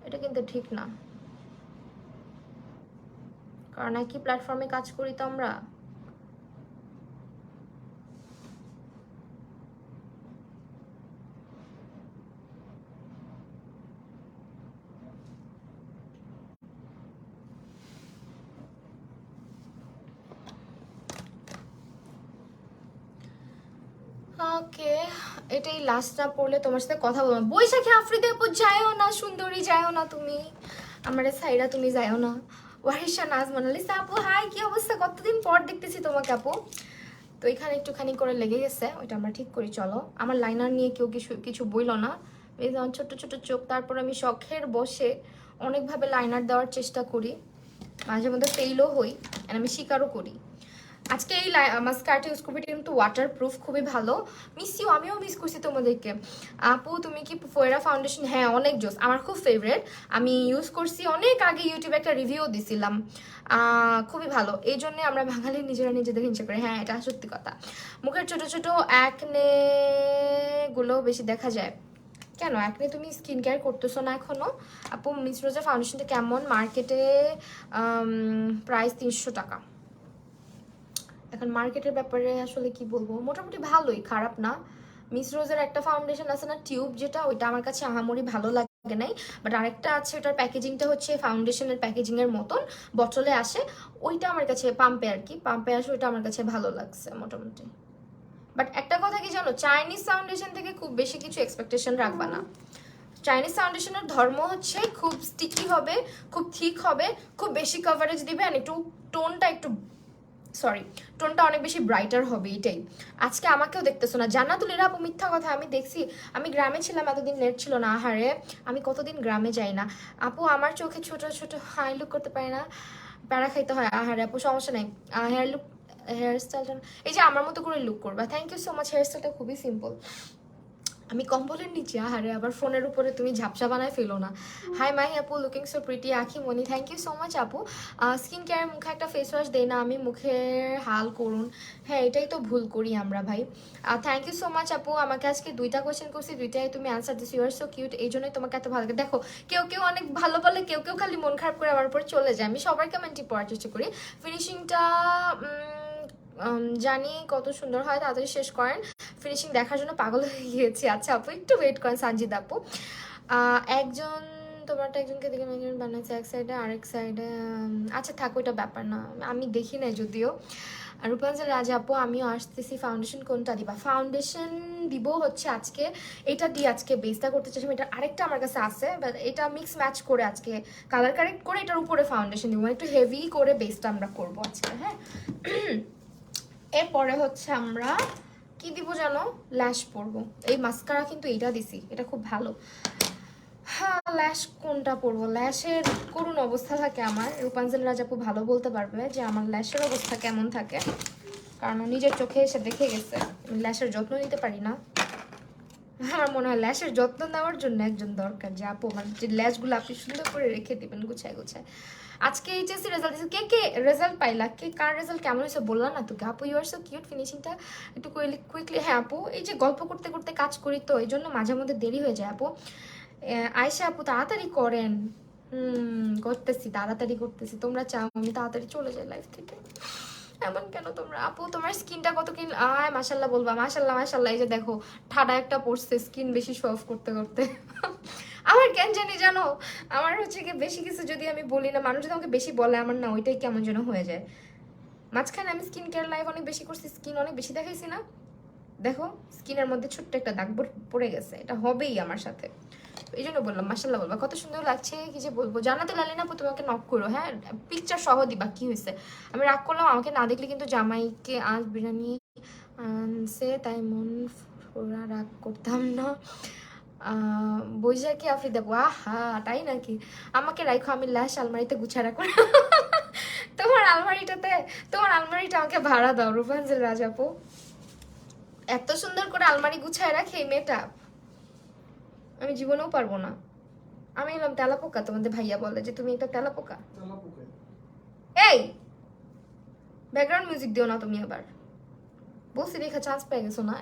এটা কিন্তু ঠিক না। কারণ একই প্ল্যাটফর্মে কাজ করি তো আমরা। ওকে, এটাই লাস্ট না পড়লে তোমার সাথে কথা বলবো। বৈশাখী আফ্রিদি আপু যাইও না, সুন্দরী যাইও না তুমি, আমার সাইরা তুমি যাইও না। ওয়ারিশা নাজ মোনালিসা আপু হাই, কি অবস্থা, কতদিন পর দেখতেছি তোমাকে আপু। তো এখানে একটুখানি করে লেগে গেছে, ওইটা আমরা ঠিক করি। চলো, আমার লাইনার নিয়ে কেউ কিছু কিছু বইলো না। এই যে আমার ছোট্ট ছোট চোখ, তারপর আমি শখের বসে অনেকভাবে লাইনার দেওয়ার চেষ্টা করি, মাঝে মধ্যে ফেইলও হই, আর আমি স্বীকারও করি। আজকে এই মাস্কারাটা ইউজ করবো, এটা কিন্তু ওয়াটারপ্রুফ, খুবই ভালো। মিস ইউ, আমিও মিস করছি তোমাদেরকে। আপু তুমি কি ফোয়েরা ফাউন্ডেশন? হ্যাঁ অনেক জোস, আমার খুব ফেভারেট, আমি ইউজ করছি অনেক আগে, ইউটিউবে একটা রিভিউ দিছিলাম, খুবই ভালো। এই জন্য আমরা বাঙালি নিজেরা নিজেদের হিংসা করি, হ্যাঁ এটা সত্যি কথা। মুখের ছোট ছোট অ্যাকনে গুলো বেশি দেখা যায়। কেন অ্যাকনে, তুমি স্কিন কেয়ার করতেছো না এখনো? আপু মিস রোজা ফাউন্ডেশনটা কেমন? মার্কেটে প্রাইস 300 টাকা। এখন মার্কেটের ব্যাপারে আসলে কি বলবো, মোটামুটি ভালোই, খারাপ না। মিস রোজের একটা ফাউন্ডেশন আছে না টিউব, যেটা ওইটা আমার কাছে আহামরি ভালো লাগে নাই, বাট আরেকটা আছে, ওটার প্যাকেজিংটা হচ্ছে ফাউন্ডেশনের প্যাকেজিংয়ের মতন, বটলে আসে, ওইটা আমার কাছে পাম্পে আর কি, পাম্পে আসে, ওইটা আমার কাছে ভালো লাগছে মোটামুটি। বাট একটা কথা কি জানো, চাইনিজ ফাউন্ডেশন থেকে খুব বেশি কিছু এক্সপেকটেশন রাখবা না। চাইনিজ ফাউন্ডেশনের ধর্ম হচ্ছে খুব স্টিকি হবে, খুব থিক হবে, খুব বেশি কভারেজ দিবে, আর একটু টোনটা অনেক বেশি ব্রাইটার হবে, এটাই। আজকে আমাকেও দেখতেছো না, জান্নাতুলের আপু মিথ্যা কথা, আমি দেখছি, আমি গ্রামে ছিলাম এতদিন, নেট ছিল না, আহারে আমি কতদিন গ্রামে যাই না। আপু আমার চোখে ছোট ছোট হাই লুক করতে পারে না, প্যারা খাইতে হয়, আহারে আপু সমস্যা নেই, হেয়ার স্টাইলটা এই যে আমার মতো করে লুক করবা। Thank you so much, hair স্টাইলটা খুবই সিম্পল। আমি কম্বলের নিচে, আহারে আবার ফোনের উপরে তুমি ঝাপসা বানায় ফেলো না। হাই মাই আপু, লুকিং সো প্রিটি, আখি মনি, থ্যাংক ইউ সো মাচ আপু। স্কিন কেয়ার মুখে একটা ফেস ওয়াশ দেই না আমি, মুখের হাল করুন। হ্যাঁ এটাই তো ভুল করি আমরা ভাই। থ্যাংক ইউ সো মাচ আপু, আমাকে আজকে 2টা কোয়েশ্চেন করছি, 2টাই তুমি অ্যান্সার দিচ্ছি, ইউ আর সো কিউট, এই জন্যই তোমাকে এত ভালো লাগে। দেখো কেউ কেউ অনেক ভালো বলে, কেউ কেউ খালি মন খারাপ করে আমার উপরে চলে যায়, আমি সবার কমেন্টই পড়ার চেষ্টা করি। ফিনিশিংটা জানি কত সুন্দর হয়, তাড়াতাড়ি শেষ করেন, ফিনিশিং দেখার জন্য পাগল হয়ে গিয়েছি। আচ্ছা আপু একটু ওয়েট করেন সানজিদ আপু। একজন তোমারটা একজনকে দেখে একজন বানাচ্ছে এক সাইডে, আরেক সাইডে, আচ্ছা থাকো, এটা ব্যাপার না, আমি দেখি নাই যদিও। রূপাঞ্জল রাজ আপু আমিও আসতেছি, ফাউন্ডেশন কোনটা দিবা? ফাউন্ডেশন দিব হচ্ছে আজকে এটা দিয়ে, আজকে বেসটা করতে চাইছিলাম, এটা আরেকটা আমার কাছে আছে, বাট এটা মিক্স ম্যাচ করে আজকে কালার কারেক্ট করে এটার উপরে ফাউন্ডেশন দিব, মানে একটু হেভি করে বেসটা আমরা করবো আজকে। হ্যাঁ এরপরে হচ্ছে আমরা কি দিব জানো, ল্যাশ পরবো। এই মাস্কারা কিন্তু এইটা দিছি, এটা খুব ভালো। হ্যাঁ ল্যাশ কোনটা পরবো, ল্যাশের করুণ অবস্থা থাকে আমার, রূপাঞ্জল রাজাপু ভালো বলতে পারবে যে আমার ল্যাশের অবস্থা কেমন থাকে, কারণ ও নিজের চোখে এসে দেখে গেছে ল্যাশের যত্ন নিতে পারি না। আমার মনে হয় ল্যাশের যত্ন নেওয়ার জন্য একজন দরকার, যে আপু মানে যে ল্যাশগুলো আপনি সুন্দর করে রেখে দিবেন গুছায় গুছায়। আজকে এইচএসসি রেজাল্ট দিয়েছে, কে কে রেজাল্ট পাইলা, কে কার রেজাল্ট কেমন হয়েছে বললাম না তোকে আপু, ইউ আর সো কিউট, ফিনিশিংটা একটু কুইকলি। হ্যাঁ আপু এই যে গল্প করতে করতে কাজ করি তো এই জন্য মাঝে মধ্যে দেরি হয়ে যায় আপু। আয়শা আপু তাড়াতাড়ি করেন, করতেছি, তাড়াতাড়ি করতেছি, তোমরা চাও আমি তাড়াতাড়ি চলে যাই লাইফ থেকে, এমন কেন তোমরা? আপু তোমার স্কিনটা কত কি, আয় মাশাল্লাহ বলবা, মাশাল্লাহ মাশাল্লাহ, এই যে দেখো ঠাডা একটা পড়ছে, স্কিন বেশি শো অফ করতে করতে। আমার কেন জানি জানো, আমার হচ্ছে কি বেশি কিছু যদি আমি বলি না, মানুষ যদি আমাকে বেশি বলে, আমার না ওইটাই কেমন যেন হয়ে যায়। মাঝখানে আমি স্কিন কেয়ার লাইভ অনেক বেশি করছি, স্কিন অনেক বেশি দেখাইছি না, দেখো স্কিনের মধ্যে ছোট্ট একটা দাগ পড়ে গেছে, এটা হবেই আমার সাথে, এই জন্য বললাম মাশাল্লাহ বলবা, কত সুন্দর লাগছে, কি যে বলবো। জানাতে লালি না তুমি আমাকে নক করো, হ্যাঁ পিকচার সহ দিবা কি হয়েছে। আমি রাগ করলাম, আমাকে না দেখলে কিন্তু জামাইকে আজ বিরিয়ানি আনছে তাই মন পুরা রাগ করতাম না। বৈশাখী আফ্রিদি দেবো, আহা তাই নাকি, আমাকে রাখো, আমি ল্যাশ আলমারিতে গুছিয়ে রাখবো। তোমার আলমারিটা আমাকে ভাড়া দাও রূপাঞ্জল রাজাপু, এত সুন্দর করে আলমারি গুছায় রাখে এই মেয়েটা, আমি জীবনেও পারবো না। আমি এলাম তেলাপোকা, তোমাদের ভাইয়া বলে যে তুমি একটা তেলাপোকা। এই ব্যাকগ্রাউন্ড মিউজিক দিও না তুমি আবার, বলছি দেখা চান্স পেয়ে গেছো না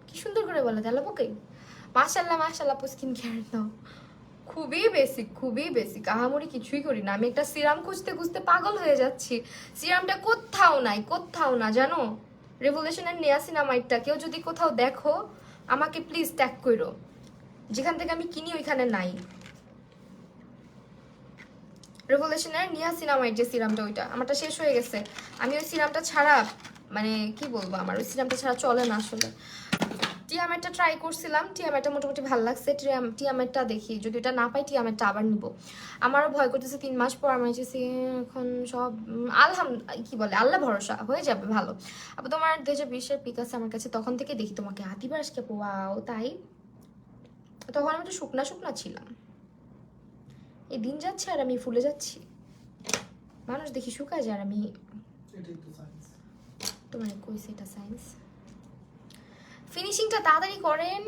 কি সুন্দর করে বলে তাহলে ওকে মাশাল্লাহ মাশাল্লাহ আপু স্কিন কেয়ার দাও খুবই বেসিক আহামরি কিছুই করি না আমি একটা সিরাম খুঁজতে খুঁজতে পাগল হয়ে যাচ্ছি সিরামটা কোথাও না জানো রেভলিউশনের নিয়াসিনামাইডটা কেউ যদি কোথাও দেখো আমাকে প্লিজ ট্যাগ করো যেখান থেকে আমি কিনি ওইখানে নাই রেভলিউশনের নিয়াসিনামাইড যে সিরামটা ওইটা আমারটা শেষ হয়ে গেছে আমি ওই সিরামটা ছাড়া মানে কি বলবো আমার ওই সিরামটা ছাড়া চলে না আসলে টিয়ামেটটা ট্রাই করছিলাম টিয়ামেটটা মোটামুটি ভালো লাগছে টিয়ামেটটা দেখি যদি এটা না পাই টিয়ামেটটা আবার নিব আমারও ভয় করতেছে 3 মাস পর আমি চাইছি এখন সব কি বলে আল্লাহ ভরসা হয়ে যাবে ভালো আবার তোমার 2020-এর পিক আছে আমার কাছে তখন থেকে দেখি তোমাকে হাতিবার আজকে পোয়াও তাই তখন আমি একটু শুকনা ছিলাম এই দিন যাচ্ছে আর আমি ফুলে যাচ্ছি মানুষ দেখি শুকায় যায় আর আমি এটাই তো সায়েন্স। তোমার কইছে এটা সায়েন্স ফিনিশিংটা তাড়াতাড়ি করেন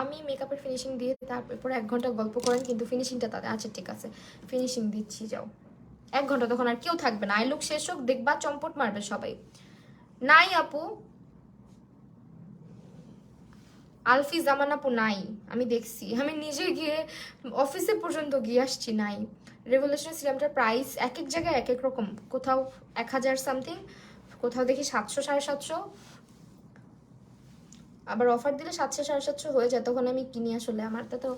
আমি মেকআপের ফিনিশিং দিয়ে তারপর 1 ঘন্টা গল্প করেন কিন্তু ফিনিশিংটা তাড়াতাড়ি আচ্ছা ঠিক আছে ফিনিশিং দিচ্ছি যাও 1 ঘন্টা তখন আর কেউ থাকবে না আই লুক শেষ হোক দেখবা চম্পট মারবে সবাই নাই আপু আলফি জামান আপু নাই আমি দেখছি আমি নিজে গিয়ে অফিসে পর্যন্ত গিয়ে আসছি নাই রেভলিউশন সিরামটার প্রাইস এক এক জায়গায় এক এক রকম কোথাও 1000 সামথিং কোথাও দেখি 700 750 আবার অফার দিলে 700 750 হয়ে যায় তখন আমি কিনি আসলে আমার তো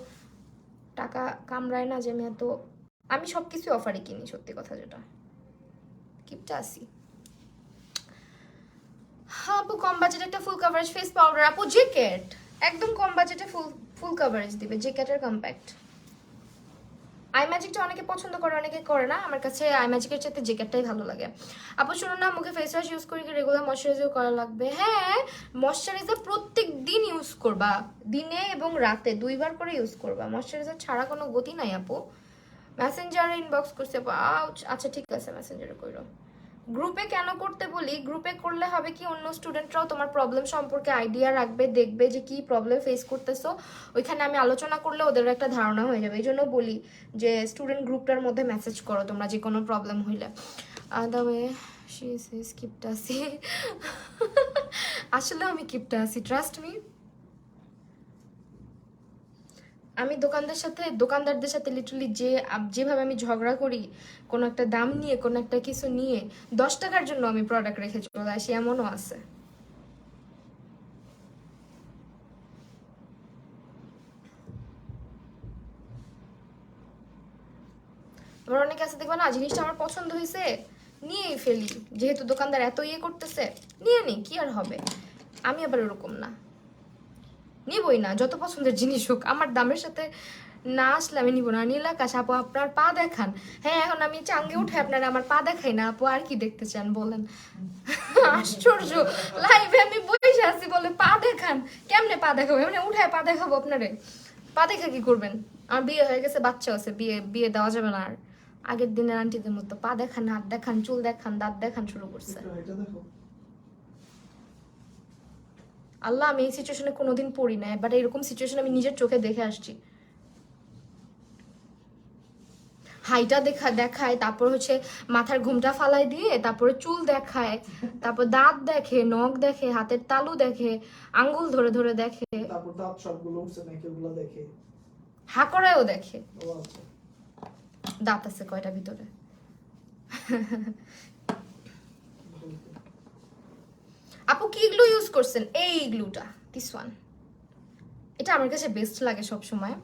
টাকা কামড়ায় না যে আমি সবকিছু অফারে কিনি সত্যি কথা যেটা কিপটা আসি হ্যাঁ আপু কম বাজেট একটা ফুল কভারেজ ফেস পাউডার আপু জ্যাকেট একদম কম বাজেটে ফুল কভারেজ দিবে জ্যাকেটের কম্প্যাক্ট আই ম্যাজিকটা অনেকে পছন্দ করে অনেকে করে না আমার কাছে আই ম্যাজিকের চাইতে জ্যাকেটটাই ভালো লাগে আপু শুনুন না মুখে ফেস ওয়াশ ইউজ করি কি রেগুলার ময়শ্চারাইজার করা লাগবে হ্যাঁ ময়শ্চারাইজার প্রত্যেক দিন ইউজ করবা দিনে এবং রাতে 2 বার করে ইউজ করবা ময়শ্চারাইজার ছাড়া কোনো গতি নাই আপু মেসেঞ্জারে ইনবক্স করছে আচ্ছা ঠিক আছে মেসেঞ্জারে কইরো গ্রুপে কেন করতে বলি গ্রুপে করলে হবে কি অন্য স্টুডেন্টরাও তোমার প্রবলেম সম্পর্কে আইডিয়া রাখবে দেখবে যে কি প্রবলেম ফেস করতেছো ওইখানে আমি আলোচনা করলে ওদের একটা ধারণা হয়ে যাবে এই জন্য বলি যে স্টুডেন্ট গ্রুপটার মধ্যে মেসেজ করো তোমরা যে কোনো প্রবলেম হইলে তবে কিপটা আছি আসলে আমি কিপটা আছি ট্রাস্ট মি আমি দোকানদারদের সাথে লিটারালি যেভাবে আমি ঝগড়া করি কোনো একটা দাম নিয়ে কোনো একটা কিছু নিয়ে 10 টাকার জন্য আমি প্রোডাক্ট রেখে চলে আসি এমনও আছে আবার অনেকে আছে দেখবা না জিনিসটা আমার পছন্দ হয়েছে নিয়েই ফেলি যেহেতু দোকানদার এত করতেছে নিয়ে নি কি আর হবে আমি আবার ওরকম না নিবই না যত পছন্দের জিনিস হোক আমার দামের সাথে না আসলে আমি নিব না নীল আকাশ আপু আপনার পা দেখান হ্যাঁ এখন আমি চাঙ্গে উঠে আপনারা আমার পা দেখাই না আপু আর কি দেখতে চান বলেন আশ্চর্য লাইভে আমি বসে আছি বলে পা দেখান কেমনে পা দেখাবো মানে উঠে পা দেখাবো আপনারে পা দেখা কি করবেন আমার বিয়ে হয়ে গেছে বাচ্চা আছে বিয়ে দেওয়া যাবে না আর আগের দিনের আন্টিদের মতো পা দেখান হাত দেখান চুল দেখান দাঁত দেখান শুরু করছে এটা দেখো আল্লাহ আমি এই সিচুয়েশনে কোনোদিন পড়ি না বাট এরকম সিচুয়েশন আমি নিজের চোখে দেখে আসছি হাইটা দেখায় তারপর হচ্ছে মাথার ঘুমটা ফালাই দিয়ে তারপরে চুল দেখায় তারপর দাঁত দেখে নখ দেখে হাতের তালু দেখে আঙ্গুল ধরে ধরে দেখে তারপর দাঁত সবগুলো উঠছে নাকি ওগুলো দেখে হা করায়ও দেখে ও আচ্ছা দাঁত আছে কয়টা ভিতরে ভালো তো। আপু কি গ্লু ইউজ করছেন এই গ্লুটা দিস ওয়ান এটা আমার কাছে বেস্ট লাগে সব সময়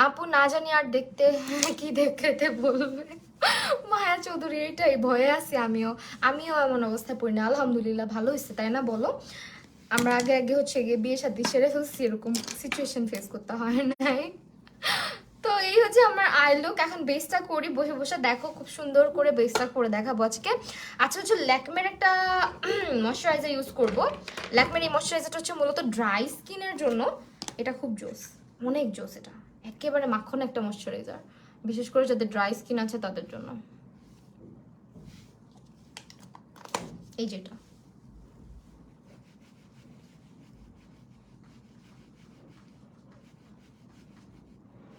আপু না জানি আর দেখতে কি দেখতে বলবে মায়া চৌধুরী এটাই ভয়ে আছি আমিও এমন অবস্থায় পড়ি না আলহামদুলিল্লাহ ভালো হয়েছে তাই না বলো আমরা আগে হচ্ছে গিয়ে বিয়ে শাদী সেরে ফেলছি এরকম সিচুয়েশন ফেস করতে হয় নাই তো এই হচ্ছে আমার আই লুক এখন বেসটা করি বসে বসে দেখো খুব সুন্দর করে বেসটা করে দেখাবো আজকে আচ্ছা হচ্ছে ল্যাকমের একটা ময়শ্চারাইজার ইউজ করব ল্যাকমের এই ময়শ্চারাইজারটা হচ্ছে মূলত ড্রাই স্কিনের জন্য এটা খুব জোস অনেক জোস এটা একেবারে মাখন একটা ময়শ্চারাইজার বিশেষ করে যাদের ড্রাই স্কিন আছে তাদের জন্য এই যেটা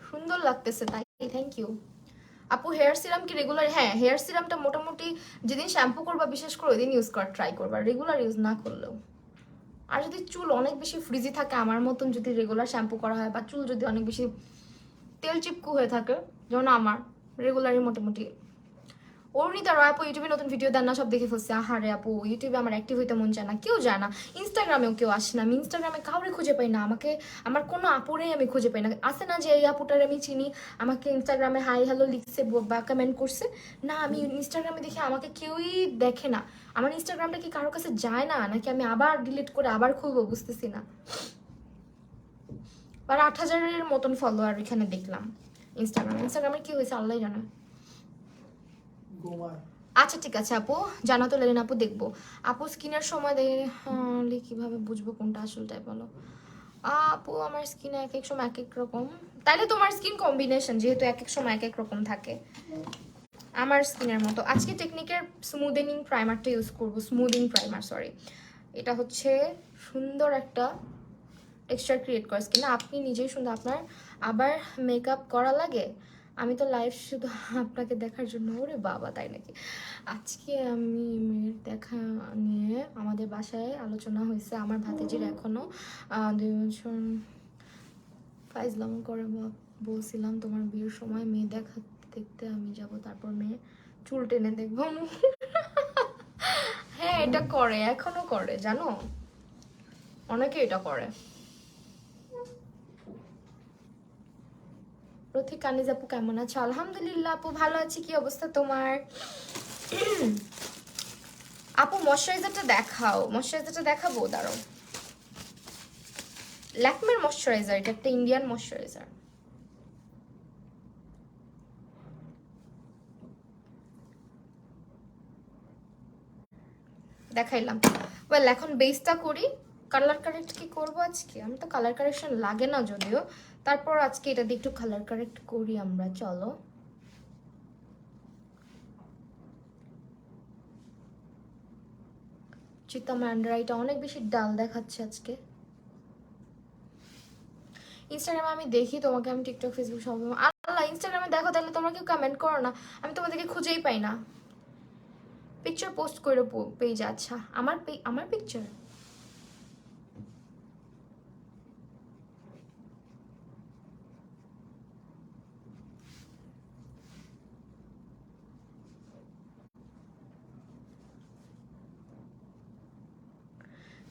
সুন্দর লাগতেছে তাই থ্যাংক ইউ আপু হেয়ার সিরাম কি রেগুলার? হ্যাঁ, হেয়ার সিরামটা মোটামুটি যেদিন শ্যাম্পু করবা বিশেষ করে ওই দিন ইউজ করার ট্রাই করবা, রেগুলার ইউজ না করলেও। আর যদি চুল অনেক বেশি ফ্রিজি থাকে আমার মতন, যদি রেগুলার শ্যাম্পু করা হয়, বা চুল যদি অনেক বেশি তেল চিপকু হয়ে থাকে যেমন আমার, রেগুলারই মোটামুটি। অরুণিতা রয় আপু ইউটিউবে নতুন ভিডিও দেন না, সব দেখে ফেলছে। আহারে আপু, ইউটিউবে আমার অ্যাক্টিভ হইতে মন চায় না, কেউ যায় না, ইনস্টাগ্রামেও কেউ আসে না, আমি ইনস্টাগ্রামে কাউরে খুঁজে পাই না, আমাকে আমার কোনো আপুরেই আমি খুঁজে পাই না। আসে না যে এই আপুটার আমি চিনি, আমাকে ইনস্টাগ্রামে হাই হ্যালো লিখছে বা কমেন্ট করছে, না আমি ইনস্টাগ্রামে দেখি আমাকে কেউই দেখে না। আমার ইনস্টাগ্রামটা কি কারোর কাছে যায় না, নাকি আমি আবার ডিলিট করে আবার খুলবো বুঝতেছি না। আর 8,000-এর মতন ফলোয়ার এখানে দেখলাম ইনস্টাগ্রামে কি হয়েছে আল্লাহ জানে। ঘুমায়। আচ্ছা ঠিক আছে আপু, জানা তো লেন আপু, দেখবো আপু স্কিনের সময় দেখে কিভাবে বুঝবো কোনটা আসলটাই বলো। আপু আমার স্কিনে এক এক সময় এক এক রকম, তাইলে তোমার স্কিন কম্বিনেশন যেহেতু এক এক সময় এক এক রকম থাকে আমার স্কিনের মতো। আজকে টেকনিকের স্মুদেনিং প্রাইমারটা ইউজ করবো, স্মুদিং প্রাইমার সরি। এটা হচ্ছে সুন্দর একটা টেক্সচার ক্রিয়েট করে স্কিনে, আপনি নিজেই সুন্দর। আপনার আবার মেকআপ করা লাগে? আমি তো লাইভ শুধু আপনাকে দেখার জন্য। ওরে বাবা, তাই নাকি? আজকে আমি মেয়ের দেখা নিয়ে আমাদের বাসায় আলোচনা হয়েছে। আমার ভাতিজির এখনো 2 বছর ফাইজলাম করে বলছিলাম তোমার বিয়ের সময় মেয়ে দেখতে আমি যাব, তারপর মেয়ে চুল টেনে দেখবো। হ্যাঁ এটা করে, এখনো করে জানো, অনেকে এটা করে। প্রতীক কানিজ আপু কেমন আছো? আলহামদুলিল্লাহ আপু ভালো আছি, কি অবস্থা তোমার? আপু ময়শ্চারাইজারটা দেখাও, ময়শ্চারাইজারটা দেখাবো, দাঁড়াও। ল্যাকমের ময়শ্চারাইজার, এটা একটা ইন্ডিয়ান ময়শ্চারাইজার। দেখাইলাম। ওয়েল এখন বেসটা করি। কালার কারেক্ট কি করবো আজকে? আমি তো কালার কারেকশন লাগে না যদিও, তারপর আজকে এটা দিয়ে একটু কালার কারেক্ট করি আমরা, চলো। চিতা আমার আন্ডার আইটা অনেক বেশি ডাল দেখাচ্ছে আজকে। ইনস্টাগ্রামে আমি দেখি তোমাকে, আমি টিকটক ফেসবুক সব। আল্লাহ, ইনস্টাগ্রামে দেখো তাহলে তোমরা কেউ কমেন্ট করো না, আমি তোমাদেরকে খুঁজেই পাই না। পিকচার পোস্ট করে পেজ, আচ্ছা আমার পিকচার।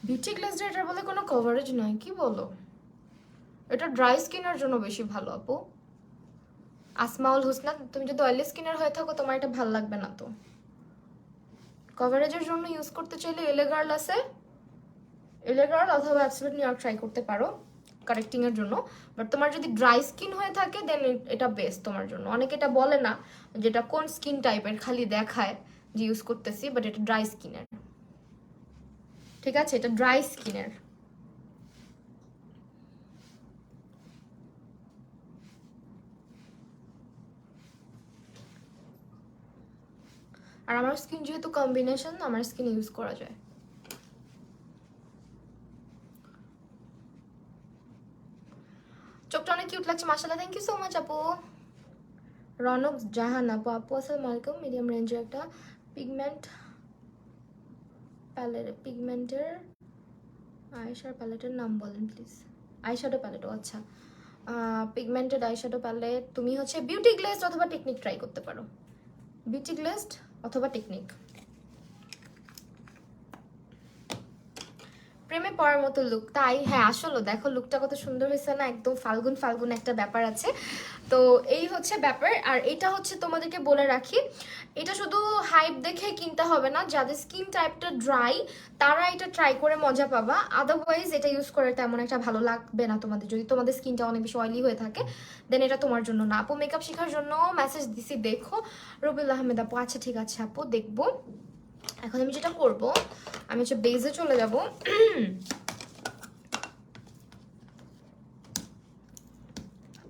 বিউটি গ্লেজের এটার বলে কোনো কভারেজ নয়, কি বলো? এটা ড্রাই স্কিনের জন্য বেশি ভালো আপু। আসমাউল হুসনা, তুমি যদি অয়েলি স্কিনের হয়ে থাকো তোমার এটা ভালো লাগবে না তো। কভারেজের জন্য ইউজ করতে চাইলে এলে গার্ল আছে, এলে গার্ল অথবা অ্যাবসলিউট নিউ ইয়র্ক ট্রাই করতে পারো কারেক্টিং এর জন্য। বাট তোমার যদি ড্রাই স্কিন হয়ে থাকে দেন এটা বেস্ট তোমার জন্য। অনেকে এটা বলে না যেটা কোন স্কিন টাইপের, খালি দেখায় যে ইউজ করতেছি, বাট এটা ড্রাই স্কিনের। ঠিক আছে, এটা ড্রাই স্কিনের। আর আমার স্কিন যেহেতু কম্বিনেশন, আমার স্কিন ইউজ করা যায়। চোখটা অনেক কিউট লাগছে মাশাআল্লাহ, থ্যাংক ইউ সো মাচ আপু। রনক জাহান আপু, আপু আসসালামু আলাইকুম। মিডিয়াম রেঞ্জের একটা পিগমেন্টের আইশ্যাডো প্যালেটের নাম বলেন প্লিজ। আইশ্যাডো প্যালেট, ও আচ্ছা, পিগমেন্টেড আইশ্যাডো প্যালেট। তুমি হচ্ছে বিউটি গ্লেজড অথবা টেকনিক ট্রাই করতে পারো, বিউটি গ্লেজড অথবা টেকনিক। প্রেমে পড়ার মতো লুক, তাই? হ্যাঁ আসলে দেখো লুকটা কত সুন্দর হয়েছে না, একদম ফাল্গুন ফাল্গুন একটা ব্যাপার আছে। তো এই হচ্ছে ব্যাপার। আর এটা হচ্ছে তোমাদেরকে বলে রাখি, এটা শুধু হাইপ দেখে কিনতে হবে না, যাদের স্কিন টাইপটা ড্রাই তারা এটা ট্রাই করে মজা পাবা, আদারওয়াইজ এটা ইউজ করে তেমন একটা ভালো লাগবে না তোমাদের। যদি তোমাদের স্কিনটা অনেক বেশি অয়েলি হয়ে থাকে দেন এটা তোমার জন্য না। আপু মেকআপ শেখার জন্য মেসেজ দিছি, দেখো। রবিউল আহমেদ আপু, আচ্ছা ঠিক আছে আপু, দেখবো। এখন আমি যেটা করব, আমি হচ্ছে বেজে চলে যাব।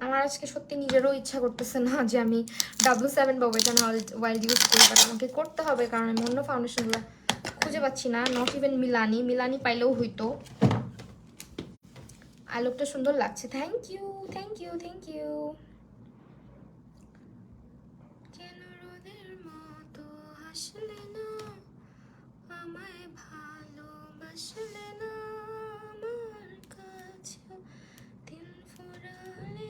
আমার আজকে সত্যি নিজেরও ইচ্ছা করতেছে না যে আমি W7 বা ওয়েট অ্যান্ড ওয়াইল্ড ইউজ করি, বাট আমাকে করতে হবে কারণ আমি অন্য ফাউন্ডেশনগুলো খুঁজে পাচ্ছি না। নট ইভেন মিলানি পাইলেও হইতো। আর লুকটা সুন্দর লাগছে, thank you thank you thank you. আসলে না, আমায় ভালোবাসলে না, আমার কাছে দিন ফুরালে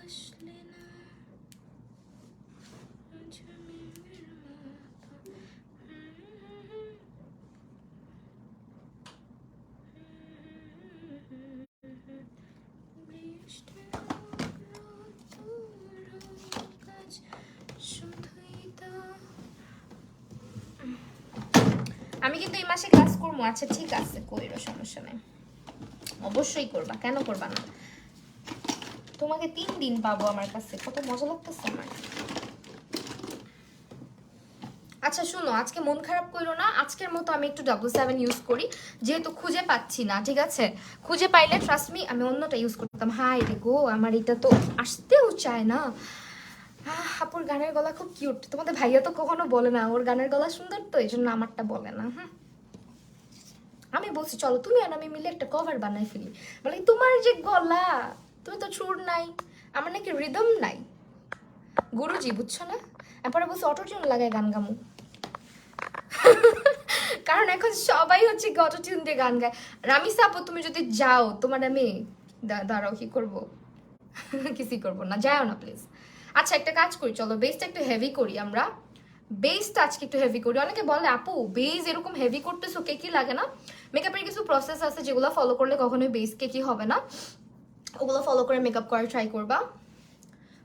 আসলে না, ঝুমির মতো। বৃষ্টি কাজ শুধুই তো। আমি কিন্তু এই মাসে ক্লাস করবো, আচ্ছা ঠিক আছে, কইরো, সমস্যা নেই, অবশ্যই করবা, কেন করবা না। তোমাকে 3 দিন পাবো আমার কাছে, কত মজা লাগতেছে আমার। আচ্ছা শুনো, আজকে মন খারাপ করো না, আজকের মতো আমি একটু W7 ইউজ করি, যেহেতু খুঁজে পাচ্ছি না, ঠিক আছে? খুঁজে পাইলে ট্রাস্ট মি আমি অন্যটা ইউজ করতাম। হাই রে গো, আমার এটা তো আসতেও চায় না। আপুর গানের গলা খুব কিউট, তোমাদের ভাইয়া তো কখনো বলে না ওর গানের গলা সুন্দর, তো এই জন্য আমারটা বলে না। আমি বলছি চলো তুমি আর আমি মিলে একটা কভার বানাই ফেলি, বলে তোমার যে গলা, তুমি তো সুর নাই, আমার নাকি রিদম নাই, গুরুজি বুঝছো না? এরপরে বলছি অটোটিউন লাগায় গান গামু, কারণ এখন সবাই হচ্ছে অটোটিউন দিয়ে গান গায়। রামিসা আপু তুমি যদি যাও, তোমার আমি দাঁড়াও কি করবো, কিছুই করবো না, যাও না প্লিজ। আচ্ছা একটা কাজ করি, চলো বেসটা একটু হেভি করি আমরা, বেসটা আজকে একটু হেভি করি। অনেকে বলে আপু বেস এরকম হেভি করতেছো কেকি লাগে না? মেকআপের কিছু প্রসেস আছে যেগুলো ফলো করলে কখনোই বেস কেকি হবে না, ওগুলো ফলো করে মেকআপ করার ট্রাই করবা,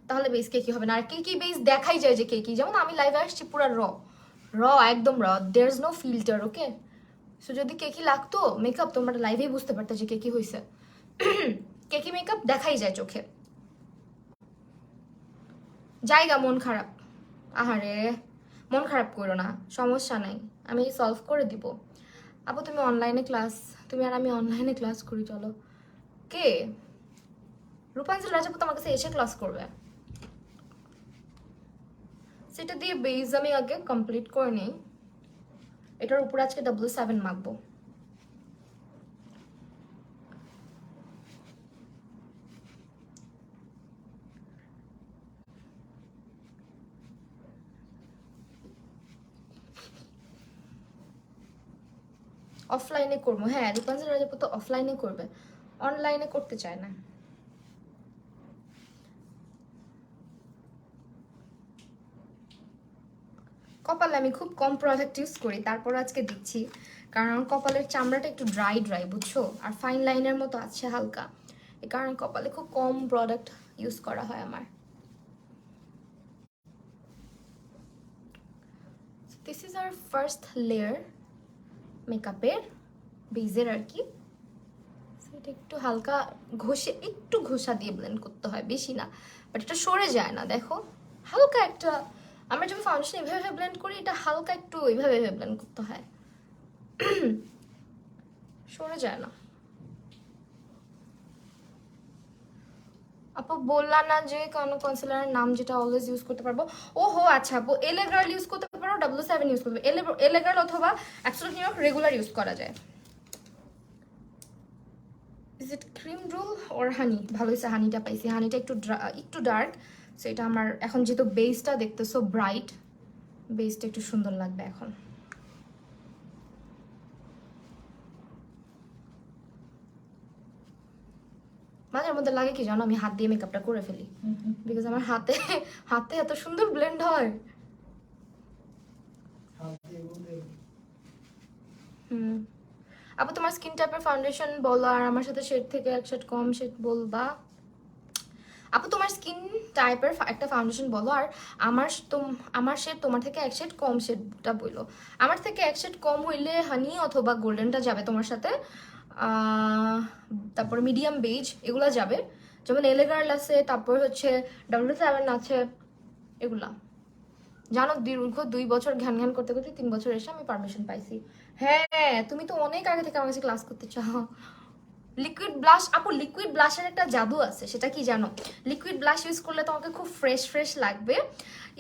তাহলে বেস কেকি হবে না। আর কেকি বেস দেখাই যায় যে কেকি, যেমন আমি লাইভে আসছি পুরো র একদম raw, there is no filter, okay? So যদি কেকি লাগতো মেকআপ, তোমরা লাইভেই বুঝতে পারতো যে কেকি হয়েছে। কেকি মেকআপ দেখাই যায় চোখে। জায়গা মন খারাপ, আহারে মন খারাপ করো না, সমস্যা নাই, আমি সলভ করে দিব। আপু তুমি অনলাইনে ক্লাস, তুমি আর আমি অনলাইনে ক্লাস করি, চলো। কে? রূপাঞ্জল রাজাপুত আমার কাছে এসে ক্লাস করবে, সেটা দিয়ে বেস আমি আগে কমপ্লিট করে নিই, এটার উপর আজকে W7 মাখবো। অফলাইনে করবো, হ্যাঁ রূপাঞ্জল রাজাপুত অফলাইনে করবে, অনলাইনে করতে চায় না। কপালে আমি খুব কম প্রোডাক্ট ইউজ করি, তারপর আজকে দিচ্ছি, কারণ কপালের চামড়াটা একটু ড্রাই ড্রাই বুঝছো, আর ফাইন লাইনের মতো আছে হালকা, এই কারণে কপালে খুব কম প্রোডাক্ট ইউজ করা হয় আমার। This is our first layer মেকআপের বেজের আর কি, এটা একটু হালকা ঘষে, একটু ঘষা দিয়ে ব্লেন্ড করতে হয়, বেশি না, বাট এটা সরে যায় না, দেখো হালকা একটা, আমরা যখন ফাউন্ডেশন এভাবে ব্লেন্ড করি, এটা হালকা একটু এইভাবে ব্লেন্ড করতে হয়, সরে যায় না। আপু বললা না যে কোনো কনসিলারের নাম যেটা অলওয়েজ ইউজ করতে পারবো? ও হো আচ্ছা আপু, এলে গার্ল ইউজ করতে পারো, W7 ইউজ করতে পারো, এলে গার্ল অথবা absolute new York regular use করা যায়। ইজ ইট ক্রিম রোল ওর হানি? ভালো হয়েছে হানিটা পাইছি, হানিটা একটু ডার্ক, সো এটা আমার এখন যেহেতু বেসটা দেখতেছো ব্রাইট, বেসটা একটু সুন্দর লাগবে এখন। মাঝে মধ্যে লাগে কি জানো, আমি হাত দিয়ে মেকআপটা করে ফেলি, বিকজ আমার হাতে হাতে এত সুন্দর ব্লেন্ড হয়। আপু তোমার স্কিন টাইপের ফাউন্ডেশন বলো, আর আমার সাথে শেড থেকে এক শেড কম শেড বলবা। আপু তোমার স্কিন টাইপের একটা ফাউন্ডেশন বলো, আর আমার শেড তোমার থেকে এক শেড কম শেডটা বললো। আমার থেকে এক শেড কম হইলে হানি অথবা গোল্ডেনটা যাবে তোমার সাথে, তারপর মিডিয়াম বেজ এগুলা যাবে, যেমন এলে গার্ল আছে, তারপর হচ্ছে W7 আছে, এগুলা। জানো দীর্ঘ 2 বছর ঘ্যান ঘ্যান করতে করতে 3 বছর এসে আমি পারমিশন পাইছি। হ্যাঁ তুমি তো অনেক আগে থেকে আমার কাছে ক্লাস করতে চাও। লিকুইড ব্লাশ, আপু লিকুইড ব্লাশের একটা জাদু আছে, সেটা কি জানো? লিকুইড ব্লাশ ইউজ করলে তোমাকে খুব ফ্রেশ ফ্রেশ লাগবে।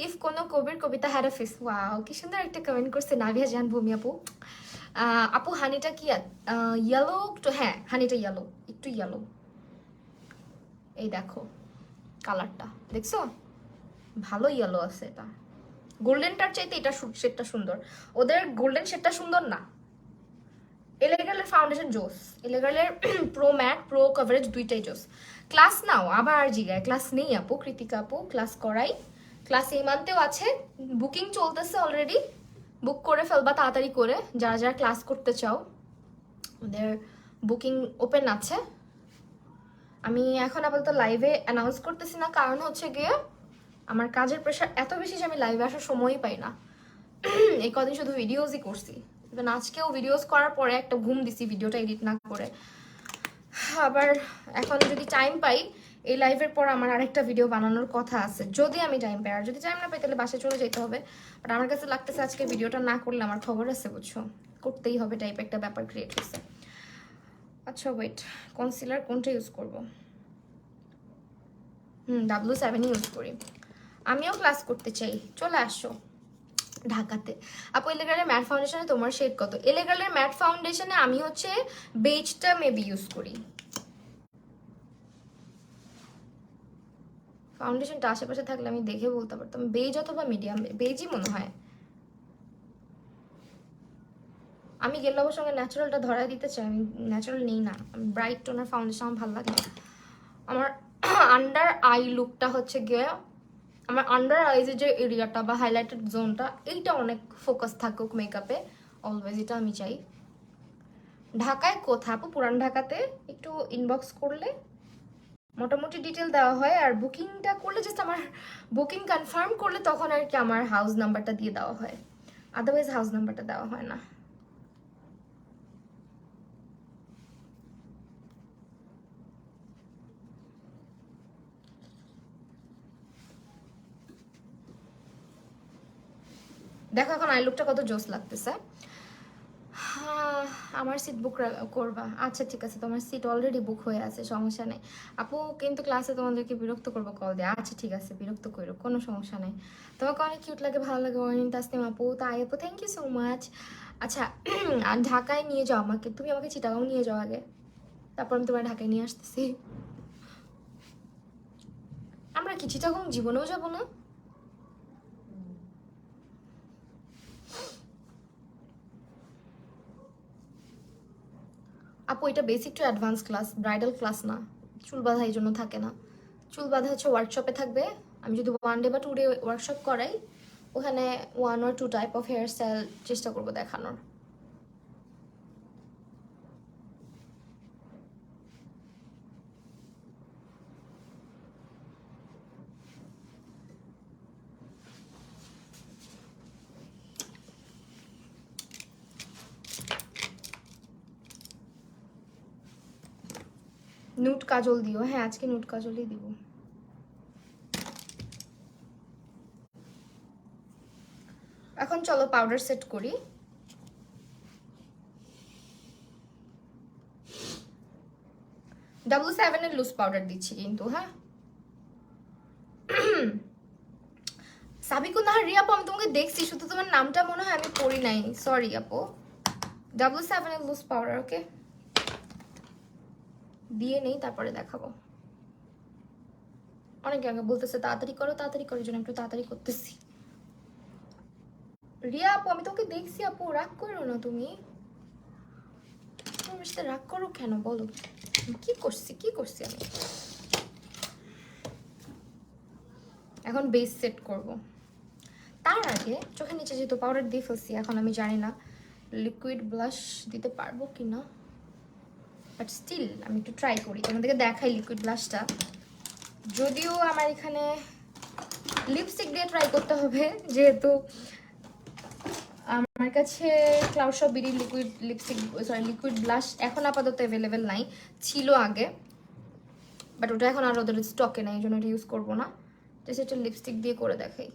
ইফ কোনো কবির কবিতা হ্যাড এ ফেস, ওয়াও কি সুন্দর একটা কমেন্ট করছে নাভিয়া জান ভূমি আপু। আপু হানিটা কি ইয়েলো একটু, হ্যাঁ হানিটা ইয়েলো, একটু ইয়েলো, এই দেখো কালারটা দেখছো, ভালো ইয়েলো আছে এটা, গোল্ডেনটার চাইতে এটা শেডটা সুন্দর। ওদের গোল্ডেন শেডটা সুন্দর না। এলেগালের ফাউন্ডেশন জোস, এলেগালের প্রো ম্যাট প্রো কভারেজ দুইটাই জোস। ক্লাস নাও আবার আর জিগায়, ক্লাস নেই আপু, কৃতিকা আপু ক্লাস করাই, ক্লাস এই মান্থেও আছে, বুকিং চলতেছে অলরেডি, বুক করে ফেলবা তাড়াতাড়ি করে যারা যারা ক্লাস করতে চাও, ওদের বুকিং ওপেন আছে। আমি এখন আপাতত লাইভে অ্যানাউন্স করতেছি না, কারণ হচ্ছে গিয়ে আমার কাজের প্রেশার এত বেশি যে আমি লাইভে আসার সময়ই পাই না। এই কদিন শুধু ভিডিওসই করছি, ইভেন আজকেও ভিডিওস করার পরে একটা ঘুম দিছি ভিডিওটা এডিট না করে। আবার এখন যদি টাইম পাই, এই লাইভের পর আমার আরেকটা ভিডিও বানানোর কথা আছে, যদি আমি টাইম পাই। আর যদি টাইম না পাই তাহলে বাসায় চলে যেতে হবে। বাট আমার কাছে লাগতেছে আজকে ভিডিওটা না করলে আমার খবর আছে, বুঝছো, করতেই হবে টাইপ একটা ব্যাপার ক্রিয়েট হয়েছে। আচ্ছা ওয়েট, কনসিলার কোনটা ইউজ করব? W7 ইউজ করি। আমিও ক্লাস করতে চাই, চলে আসো ঢাকাতে। আপু এলেগালের ম্যাট ফাউন্ডেশনে তোমার শেড কত? এলেগালের ম্যাট ফাউন্ডেশনে আমি হচ্ছে বেজটা মেবি ইউজ করি। ফাউন্ডেশনটা আশেপাশে থাকলে আমি দেখে বলতে পারতাম, বেজ অথবা মিডিয়াম, বেজই মনে হয়। আমি গেলাবার সঙ্গে ন্যাচারালটা ধরাই দিতে চাই, আমি ন্যাচারাল নেই না, ব্রাইট টোনার ফাউন্ডেশন আমার ভালো লাগে না। আমার আন্ডার আই লুকটা হচ্ছে গিয়ে, আমার আন্ডার আইজের যে এরিয়াটা বা হাইলাইটেড জোনটা, এইটা অনেক ফোকাস থাকুক মেকআপে অলওয়েজ, এটা আমি চাই। ঢাকায় কোথা আপু? পুরান ঢাকাতে। একটু ইনবক্স করলে মোটামুটি ডিটেল দেওয়া হয়, আর বুকিংটা করলে জাস্ট আমার বুকিং কনফার্ম করলে তখন আর কি আমার হাউস নাম্বারটা দিয়ে দেওয়া হয়, আদারওয়াইজ হাউস নাম্বারটা দেওয়া হয় না। দেখো এখন আই লুকটা কত জোস লাগতেছে। আমার সিট বুক করবা? আচ্ছা ঠিক আছে, তোমার সিট অলরেডি বুক হয়ে আছে, সমস্যা নেই আপু। কিন্তু ক্লাসে তোমাদেরকে বিরক্ত করবো কল দিয়ে। আচ্ছা ঠিক আছে, বিরক্ত করো, কোনো সমস্যা নেই। তোমাকে অনেক কিউট লাগে, ভালো লাগে। ওয়ার্নিং তাসনিম আপু, তাই আপু থ্যাংক ইউ সো মাচ। আচ্ছা আর ঢাকায় নিয়ে যাও আমাকে, তুমি আমাকে চিটাগাং নিয়ে যাও আগে, তারপর আমি তোমার ঢাকায় নিয়ে আসতেছি। আমরা কি চিটাগাং জীবনেও যাবো না? আপু এটা basic to advance class, bridal class না। চুল বাঁধা এই জন্য থাকে না, চুল বাঁধা হচ্ছে ওয়ার্কশপে থাকবে। আমি যদি 1 ডে বা 2 ডে ওয়ার্কশপ করাই, ওখানে 1 or 2 type of hair style চেষ্টা করবো দেখানোর। নুট কাজল দিও, হ্যাঁ আজকে নুট কাজলই দিব। এখন চলো পাউডার সেট করি। W7 এর লুজ পাউডার দিচ্ছি কিন্তু, হ্যাঁ। সাবিকুন নাহার রিয়া আপু, আমি তোমাকে দেখছি, শুধু তোমার নামটা মনে হয় আমি পড়ি নাই, সরি আপু। W7 এর লুজ পাউডার, ওকে দিয়ে নেই তারপরে দেখাবো। অনেকে আগে বলতেছে তাড়াতাড়ি করো তাড়াতাড়ি করার জন্য একটু তাড়াতাড়ি করতেছি। রিয়া আপু আমি তোকে দেখছি আপু, রাগ করো না তুমি, তোমার সাথে রাগ করো কেন বলো? কি করছি আমি? এখন বেস সেট করব, তার আগে চোখের নিচে যেহেতু পাউডার দিয়ে ফেলছি, এখন আমি জানি না লিকুইড ব্লাশ দিতে পারবো কি না, বাট স্টিল আমি একটু ট্রাই করি, তোমাদেরকে দেখাই লিকুইড ব্লাশটা। যদিও আমার এখানে লিপস্টিক দিয়ে ট্রাই করতে হবে, যেহেতু আমার কাছে cloud shop BD liquid blush এখন আপাতত অ্যাভেলেবেল নাই, ছিল আগে, বাট ওটা এখন আর ওদের স্টকে নাই, এই জন্য এটা ইউজ করবো না। জাস্ট একটা লিপস্টিক দিয়ে করে দেখাই।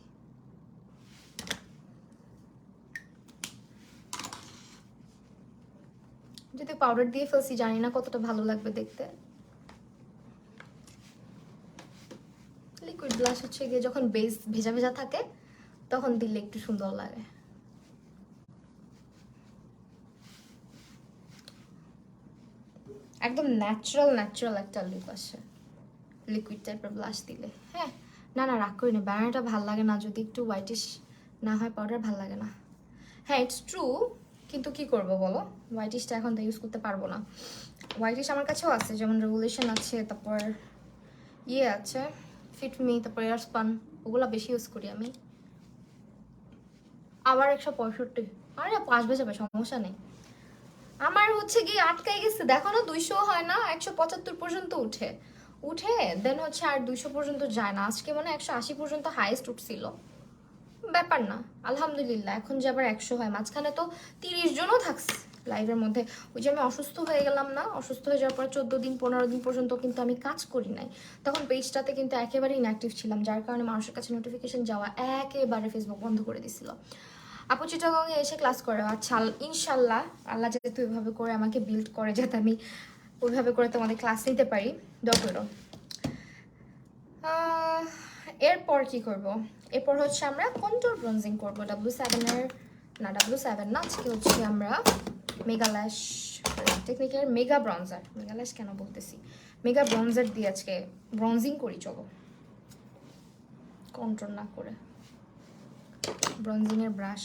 যদি পাউডার দিয়ে ফেলছি, জানি না কতটা ভালো লাগবে দেখতে। লিকুইড ব্লাশ হচ্ছে গিয়ে যখন বেস ভেজা ভেজা থাকে তখন দিলে একটু সুন্দর লাগে। একদম ন্যাচারাল একটা লুক আসে লিকুইড টাইপের ব্লাশ দিলে। হ্যাঁ না রাগ করি না, ব্যানারটা ভালো লাগে না যদি একটু হোয়াইটিশ না হয় পাউডার ভাল লাগে না। হ্যাঁ ইটস ট্রু, কিন্তু কি করব বলো, হোয়াইটিশটা এখন তো ইউজ করতে পারবো না। হোয়াইটিশ আমার কাছেও আছে, যেমন রেগুলেশন আছে, তারপর ইয়ে আছে ফিটমি, তারপর এয়ারস্পান, ওগুলো বেশি ইউজ করি আমি। আবার 165, আরে 5 বেজে যাবে, সমস্যা নেই। আমার হচ্ছে কি আটকাই গেছে, দেখো না 200 হয় না, 175 পর্যন্ত উঠে উঠে দেন হচ্ছে আর 200 পর্যন্ত যায় না। আজকে মানে 180 পর্যন্ত হাইয়েস্ট উঠছিল, ব্যাপার না, আলহামদুলিল্লাহ। এখন যে আবার 100 হয়, মাঝখানে তো 30 জনও থাকছে লাইভের মধ্যে। ওই যে আমি অসুস্থ হয়ে গেলাম না, অসুস্থ হয়ে যাওয়ার পর 14 দিন 15 দিন পর্যন্ত কিন্তু আমি কাজ করি নাই, তখন পেজটাতে কিন্তু একেবারে ইনঅ্যাক্টিভ ছিলাম, যার কারণে মানুষের কাছে নোটিফিকেশন যাওয়া একেবারে ফেসবুক বন্ধ করে দিছিল। আপু চিটাগংয়ে এসে ক্লাস করে, আচ্ছা ইনশাল্লাহ আল্লাহ যেহেতু এভাবে করে আমাকে বিল্ড করে যাতে আমি ওইভাবে করে তোমাদের ক্লাস নিতে পারি, দোয়া করো। এরপর কি করব, এরপর হচ্ছে আমরা কন্ট্রোল ব্রোনজিং করব W7-এর, না W7 না, আজকে হচ্ছে আমরা মেগা ল্যাশ টেকনিকের মেগা ব্রঞ্জার, মেগা ল্যাশ কেন বলতেছি, মেগা ব্রঞ্জার দিয়ে আজকে ব্রঞ্জিং করি। চলো কন্ট্রোল না করে, ব্রঞ্জিংয়ের ব্রাশ,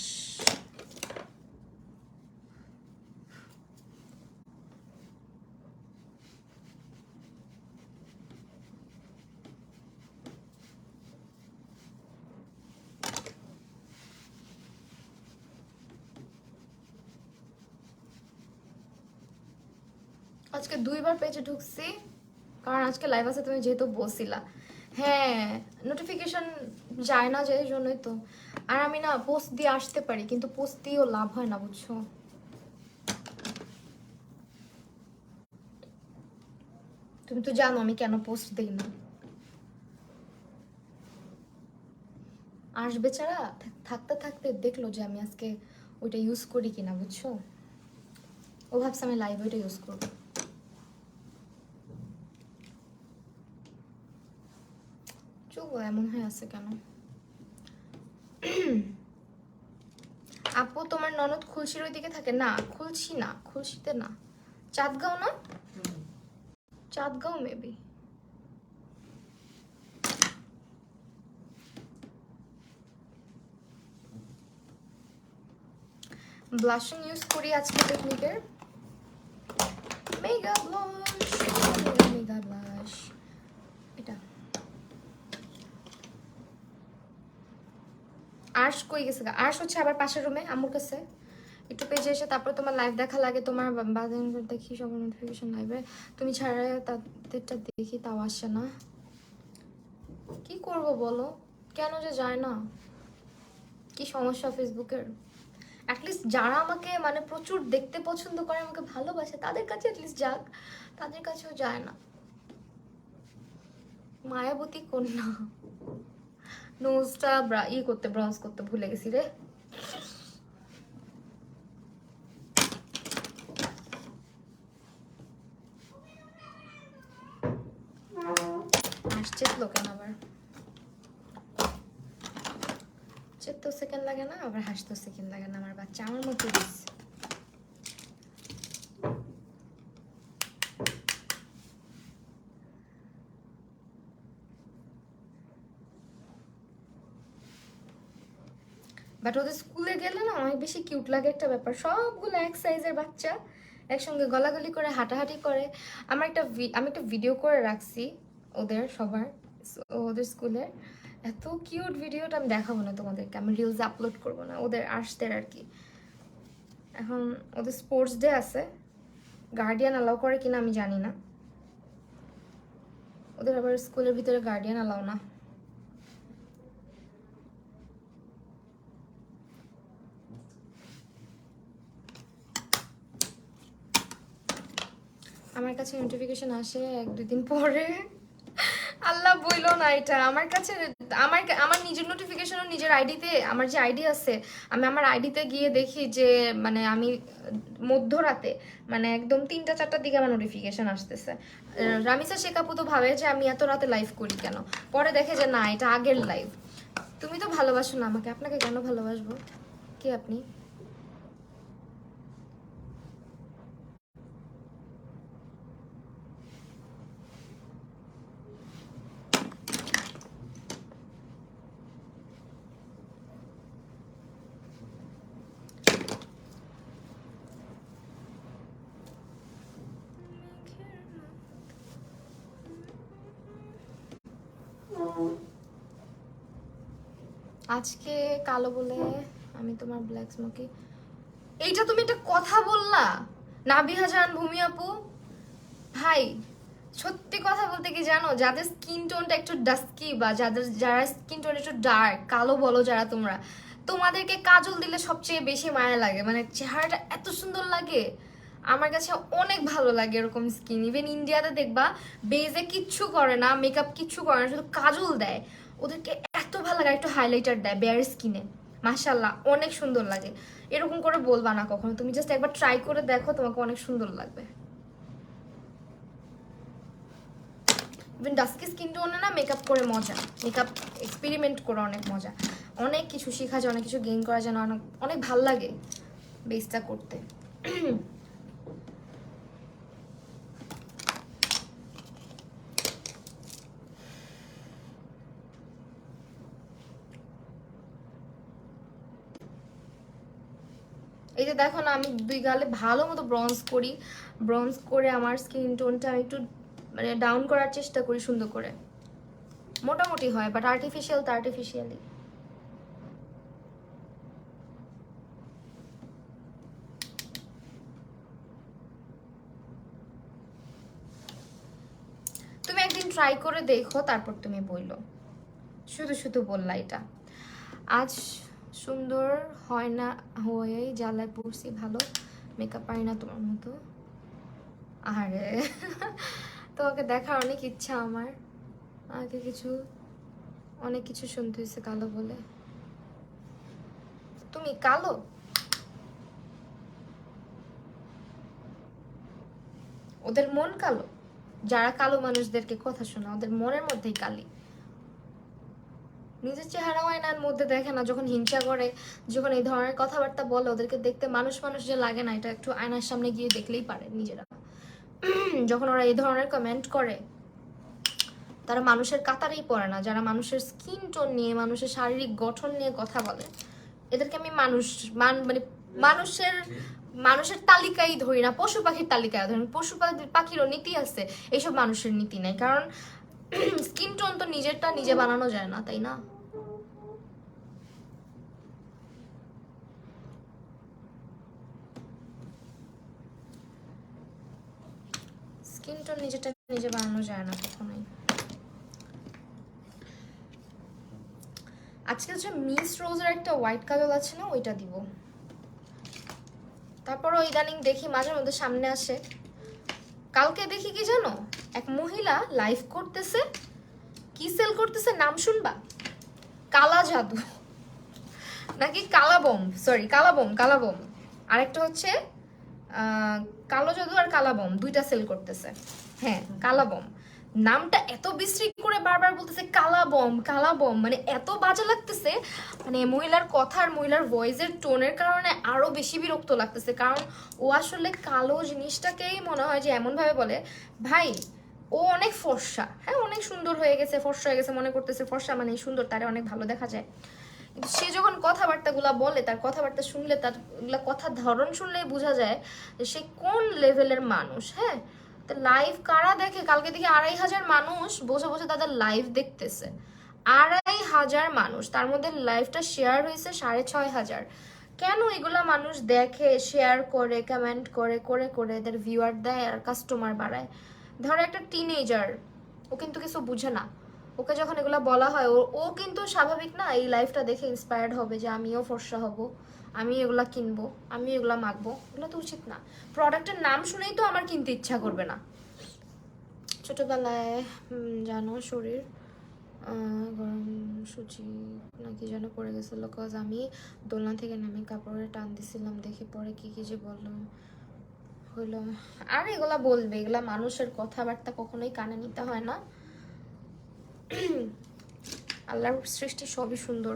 আজকে 2বার পেজে ঢুকছি, কারণ আজকে লাইভ আছে তুমি যেহেতু বলছিলা। হ্যাঁ নোটিফিকেশন যায় না যে, এই জন্যই তো। আর আমি না পোস্ট দিয়ে আসতে পারি, কিন্তু পোস্ট দিয়েও লাভ হয় না, বুঝছো। তুমি তো জানো আমি কেন পোস্ট দিই না। আসবে ছাড়া থাকতে থাকতে দেখলো যে আমি আজকে ওইটা ইউজ করি কিনা, বুঝছো। ও ভাবছে আমি লাইভ ওইটা ইউজ করবো। চুপ এমন হয়ে আছে কেন। আপু তোমার ননদ খুলশির ওই দিকে থাকে? না খুলছি না, খুলশিতে না, চাঁদগাঁও না, চাঁদগাঁও মেবি। ব্লাশিং ইউজ করি আজকে টেকনিকের মেগা ব্লাশ, মেগা ব্লাশ এটা। আর্শ কই গেছে গা? আর্শ হচ্ছে আবার পাশের রুমে আম্মুর কাছে। একটু পেজে এসে তারপর তোমার লাইভ দেখা লাগে, তোমার বাদিন দেখি সবার নোটিফিকেশন লাইভে, তুমি ছাড়া তাদেরটা দেখি তাও আসে না। কি করব বলো, কেন যে যায় না, কি সমস্যা ফেসবুকের। অ্যাটলিস্ট যারা আমাকে মানে প্রচুর দেখতে পছন্দ করে, আমাকে ভালোবাসে, তাদের কাছে অ্যাটলিস্ট যাক, তাদের কাছেও যায় না। মায়াবতী কন্যা, নোজটা করতে ব্রঞ্জ করতে ভুলে গেছি রে। আসছে লোকেন আবার, চেতেও সেকেন্ড লাগে না, আবার হাসতেও সেকেন্ড লাগে না, আমার বাচ্চা আমার মতো দিচ্ছে। বাট ওদের স্কুলে গেলে না অনেক বেশি কিউট লাগে, একটা ব্যাপার, সবগুলো এক সাইজের বাচ্চা একসঙ্গে গলাগলি করে হাঁটাহাঁটি করে। আমি একটা ভিডিও করে রাখছি ওদের সবার, ওদের স্কুলের, এত কিউট ভিডিওটা আমি দেখাবো না তোমাদেরকে, আমি রিলসে আপলোড করবো না, ওদের আসদের আর কি। এখন ওদের স্পোর্টস ডে আছে, গার্ডিয়ান অ্যালাউ করে কিনা আমি জানি না, ওদের আবার স্কুলের ভিতরে গার্ডিয়ান অ্যালাউ না। আমার কাছে নোটিফিকেশন আসে 1-2 দিন পরে, আল্লাহ বইলো না এটা আমার কাছে। আমার নিজের নোটিফিকেশনও নিজের আইডিতে, আমার যে আইডি আছে, আমি আমার আইডিতে গিয়ে দেখি যে মানে আমি মধ্যরাতে মানে একদম 3টা-4টার দিকে আমার নোটিফিকেশন আসতেছে। রামিসা শেখ আপু তো ভাবে যে আমি এত রাতে লাইভ করি কেন, পরে দেখে যে না এটা আগের লাইভ। তুমি তো ভালোবাসো না আমাকে, আপনাকে কেন ভালোবাসবো, কে আপনি? আজকে কালো বলে আমি তোমার ব্ল্যাক স্মোকি, এইটা তুমি একটা কথা বললা নাবিহা জান, ভূমি আপু। ভাই সত্যি কথা বলতে কি জানো, যাদের স্কিন টোনটা একটু ডাস্কি বা যারা স্কিন টোন একটু ডার্ক, কালো বলো যারা তোমরা, তোমাদেরকে কাজল দিলে সবচেয়ে বেশি মায়া লাগে, মানে চেহারাটা এত সুন্দর লাগে। আমার কাছে অনেক ভালো লাগে এরকম স্কিন। ইভেন ইন্ডিয়াতে দেখবা বেজে কিচ্ছু করে না, মেকআপ কিচ্ছু করে না, শুধু কাজল দেয়, ওদেরকে এত ভালো লাগে। একটু হাইলাইটার দেয় বেয়ার স্কিনে, মাশাল্লাহ অনেক সুন্দর লাগে। এরকম করে বলবা না কখনো, তুমি জাস্ট একবার ট্রাই করে দেখো, তোমাকে অনেক সুন্দর লাগবে। ইভেন ডাস্কি স্কিন টোনে না মেকআপ করে মজা, মেকআপ এক্সপেরিমেন্ট করে অনেক মজা, অনেক কিছু শেখা যায়, অনেক কিছু গেইন করা যায়, অনেক অনেক ভাল লাগে বেসটা করতে। এই যে দেখো না, আমি দুই গালে ভালো মতো ব্রঞ্জ করি, ব্রঞ্জ করে আমার স্কিন টোনটা আমি একটু মানে ডাউন করার চেষ্টা করি সুন্দর করে, মোটামুটি হয়, বাট আর্টিফিশিয়াল তো আর্টিফিশিয়ালি। তুমি একদিন ট্রাই করে দেখো, তারপর তুমি বললো, শুধু শুধু বললা এটা। আজ সুন্দর হয় না হয়ে জ্বালায় পড়ছি, ভালো মেকআপ পারি না তোমার মতো। আরে তোমাকে দেখার অনেক ইচ্ছা আমার, আগে অনেক কিছু শুনতে হয়েছে কালো বলে। তুমি কালো? ওদের মন কালো, যারা কালো মানুষদেরকে কথা শোনা ওদের মনের মধ্যেই কালি। নিজের চেহারা আয়নার মধ্যে দেখে না, যখন হিংসা করে, যখন এই ধরনের কথাবার্তা বলে, ওদেরকে দেখতে মানুষ মানুষ যে লাগে না, এটা একটু আয়নার সামনে গিয়ে দেখলেই পারে নিজেরা। যখন ওরা এই ধরনের কমেন্ট করে, তারা মানুষের কাতারেই পড়ে না। যারা মানুষের স্কিন টোন নিয়ে, মানুষের শারীরিক গঠন নিয়ে কথা বলে, এদেরকে আমি মানে মানুষের তালিকায় ধরি না, পশু পাখির তালিকায় ধরি। পশু পাখিরও নীতি আছে, এইসব মানুষের নীতি নাই। কারণ স্কিন টোন তো নিজেরটা নিজে বানানো যায় না, তাই না? স্কিন টোন নিজেরটা নিজে বানানো যায় না কখনোই। আজকে হচ্ছে মিস রোজের একটা হোয়াইট কাজল আছে না, ওইটা দিব। তারপরও ইদানিং দেখি মাঝে মধ্যে সামনে আসে। কালকে দেখি কি জানো, এক মহিলা লাইভ করতেছে, কি সেল করতেছে নাম শুনবা, কালা জাদু নাকি কালাবম, সরি কালাবম। আরেকটা হচ্ছে কালো জাদু আর কালাবম, দুইটা সেল করতেছে। হ্যাঁ কালাবম, নামটা এত বিশ্রী করে বারবার বলতেছে কালাবম, মানে এত বাজে লাগতেছে। মানে মহিলার কথা আর মহিলার ভয়েসের টোনের কারণে আরো বেশি বিরক্ত লাগতেছে। কারণ ও আসলে কালো জিনিসটাকেই মনে হয় যে এমন ভাবে বলে, ভাই ও অনেক ফর্সা, হ্যাঁ অনেক সুন্দর হয়ে গেছে, ফর্সা হয়ে গেছে, মনে করতেছে ফর্সা মানে সুন্দর, তারে অনেক ভালো দেখা যায়। কিন্তু সে যখন কথাবার্তাগুলা বলে, তার কথাবার্তা শুনলে, তার কথার ধরন শুনলেই বোঝা যায় যে সে কোন লেভেলের মানুষ। হ্যাঁ, তো লাইভ কারা দেখে, কালকে দেখি 2,500 মানুষ বসে বসে তাদের লাইভ দেখতেছে। 2,500 মানুষ, তার মধ্যে লাইভটা শেয়ার হয়েছে 6,500। কেন এগুলা মানুষ দেখে, শেয়ার করে, কমেন্ট করে, করে করে এদের ভিউয়ার দেয় আর কাস্টমার বাড়ায়। ধরো একটা টিনেজার, ও কিন্তু কিছু বুঝে না, ওকে যখন এগুলা বলা হয়, ও কিন্তু স্বাভাবিক না এই লাইফটা দেখে ইন্সপায়ার্ড হবে যে আমিও ফর্সা হব, আমি এগুলা কিনবো, আমি এগুলা মাখবো। এগুলো তো উচিত না। প্রোডাক্টের নাম শুনেই তো আমার কিনতে ইচ্ছা করবে না। ছোটবেলায় জানো শরীর গরম সূচি নাকি যেন পড়ে গেছিলো, কজ আমি দোলনা থেকে নেমে কাপড়ে টান দিছিলাম, দেখে পরে কি কি যে বললো হইলো। আর এগুলা বলবে, এগুলা মানুষের কথাবার্তা কখনোই কানে নিতে হয় না। আল্লাহর সৃষ্টি সবই সুন্দর।